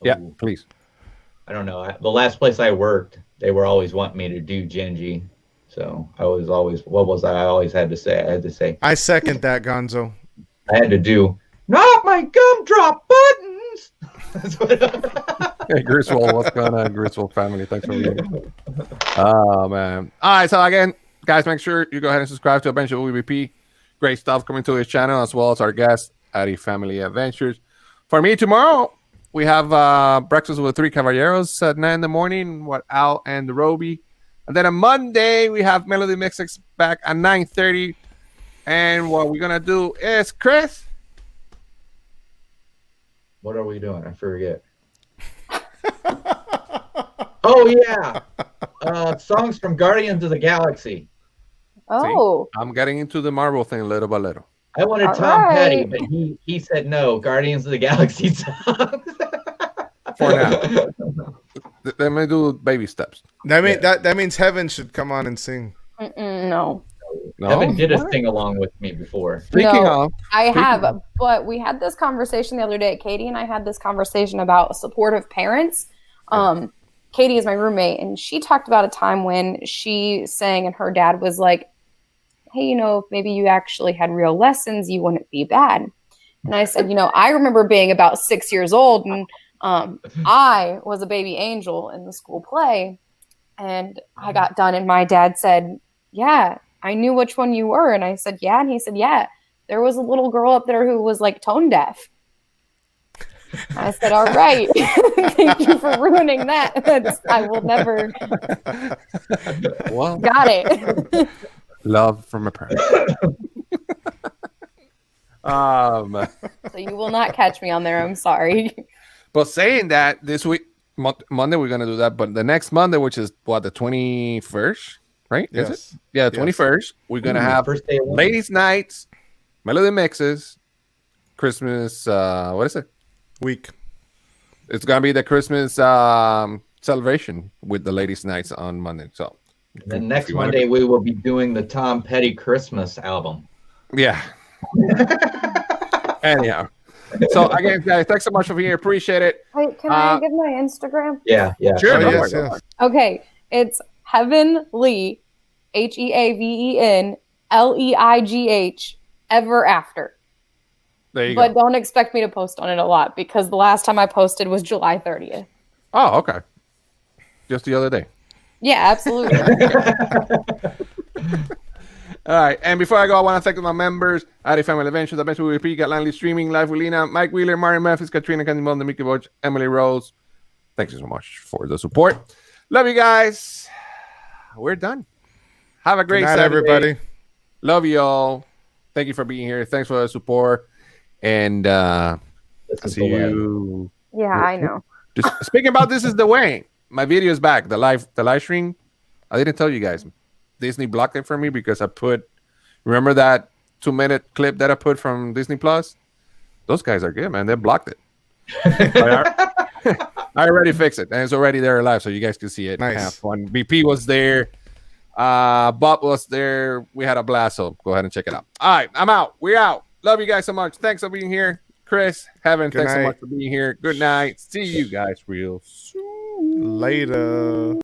Yeah, please. I don't know. The last place I worked, they were always wanting me to do Gingy. So I was always, what was I always had to say? I had to say. I second that, Gonzo. I had to do, not my gumdrop buttons. That's what Hey, Griswold, what's going on, Griswold family? Thanks for being here. Oh, man. All right, so again, guys, make sure you go ahead and subscribe to Adventure WVP. Great stuff coming to his channel, as well as our guest, Addy Family Adventures. For me, tomorrow, we have breakfast with 3 Caballeros at 9 in the morning with Al and the Roby. And then on Monday, we have Melody Mixix back at 9:30. And what we're going to do is, Chris. What are we doing? I forget. Oh, yeah. Songs from Guardians of the Galaxy. Oh. See, I'm getting into the Marvel thing little by little. I wanted All Tom right. Petty, but he said no. Guardians of the Galaxy songs. For now. Let me do baby steps. That means Heaven should come on and sing. No. No? Evan did a What? sing along with me before. Speaking No. of, I Speaking have, of- but we had this conversation the other day. Katie and I had this conversation about supportive parents. Katie is my roommate, and she talked about a time when she sang and her dad was like, hey, if maybe you actually had real lessons, you wouldn't be bad. And I said, I remember being about 6 years old, and I was a baby angel in the school play, and I got done, and my dad said, yeah, I knew which one you were. And I said, yeah. And he said, yeah, there was a little girl up there who was like tone deaf. I said, all right. Thank you for ruining that. I will never. Well, got it. Love from a parent. So you will not catch me on there. I'm sorry. But saying that, this week, Monday, we're going to do that. But the next Monday, which is what, the 21st, right? Yes. Is it? Yeah, the 21st. We're going to have First day of ladies' nights, melody mixes, Christmas, what is it? Week. It's going to be the Christmas celebration with the ladies' nights on Monday. So the next Monday, we will be doing the Tom Petty Christmas album. Yeah. Anyhow. So again, guys, thanks so much for being here. Appreciate it. Wait, can I give my Instagram? Yeah. Sure. Yes. Okay. It's Heaven Lee, HeavenLeigh, ever after. There you But go. don't expect me to post on it a lot because the last time I posted was July 30th. Oh, okay. Just the other day. Yeah, absolutely. All right. And before I go, I want to thank my members, Adi Family Adventures, Adventure with Repeat, Got Langley Streaming, Live with Lena, Mike Wheeler, Mario Memphis, Katrina Candy Mullen, Mickey Boch, Emily Rose. Thank you so much for the support. Love you guys. We're done. Have a great Good night, Saturday. everybody. Love you all. Thank you for being here. Thanks for the support. And I'll see you. Yeah, I know. Just speaking about This Is the Way. My video is back. The live stream. I didn't tell you guys. Disney blocked it for me because I put. Remember that 2-minute clip that I put from Disney Plus? Those guys are good, man. They blocked it. I already fixed it, and it's already there live, so you guys can see it. Nice. Have fun. BP was there. Bob was there. We had a blast, so go ahead and check it out. All right, I'm out. We're out. Love you guys so much. Thanks for being here. Chris, Heaven, thanks so much for being here. Good night. See you guys real soon. Later.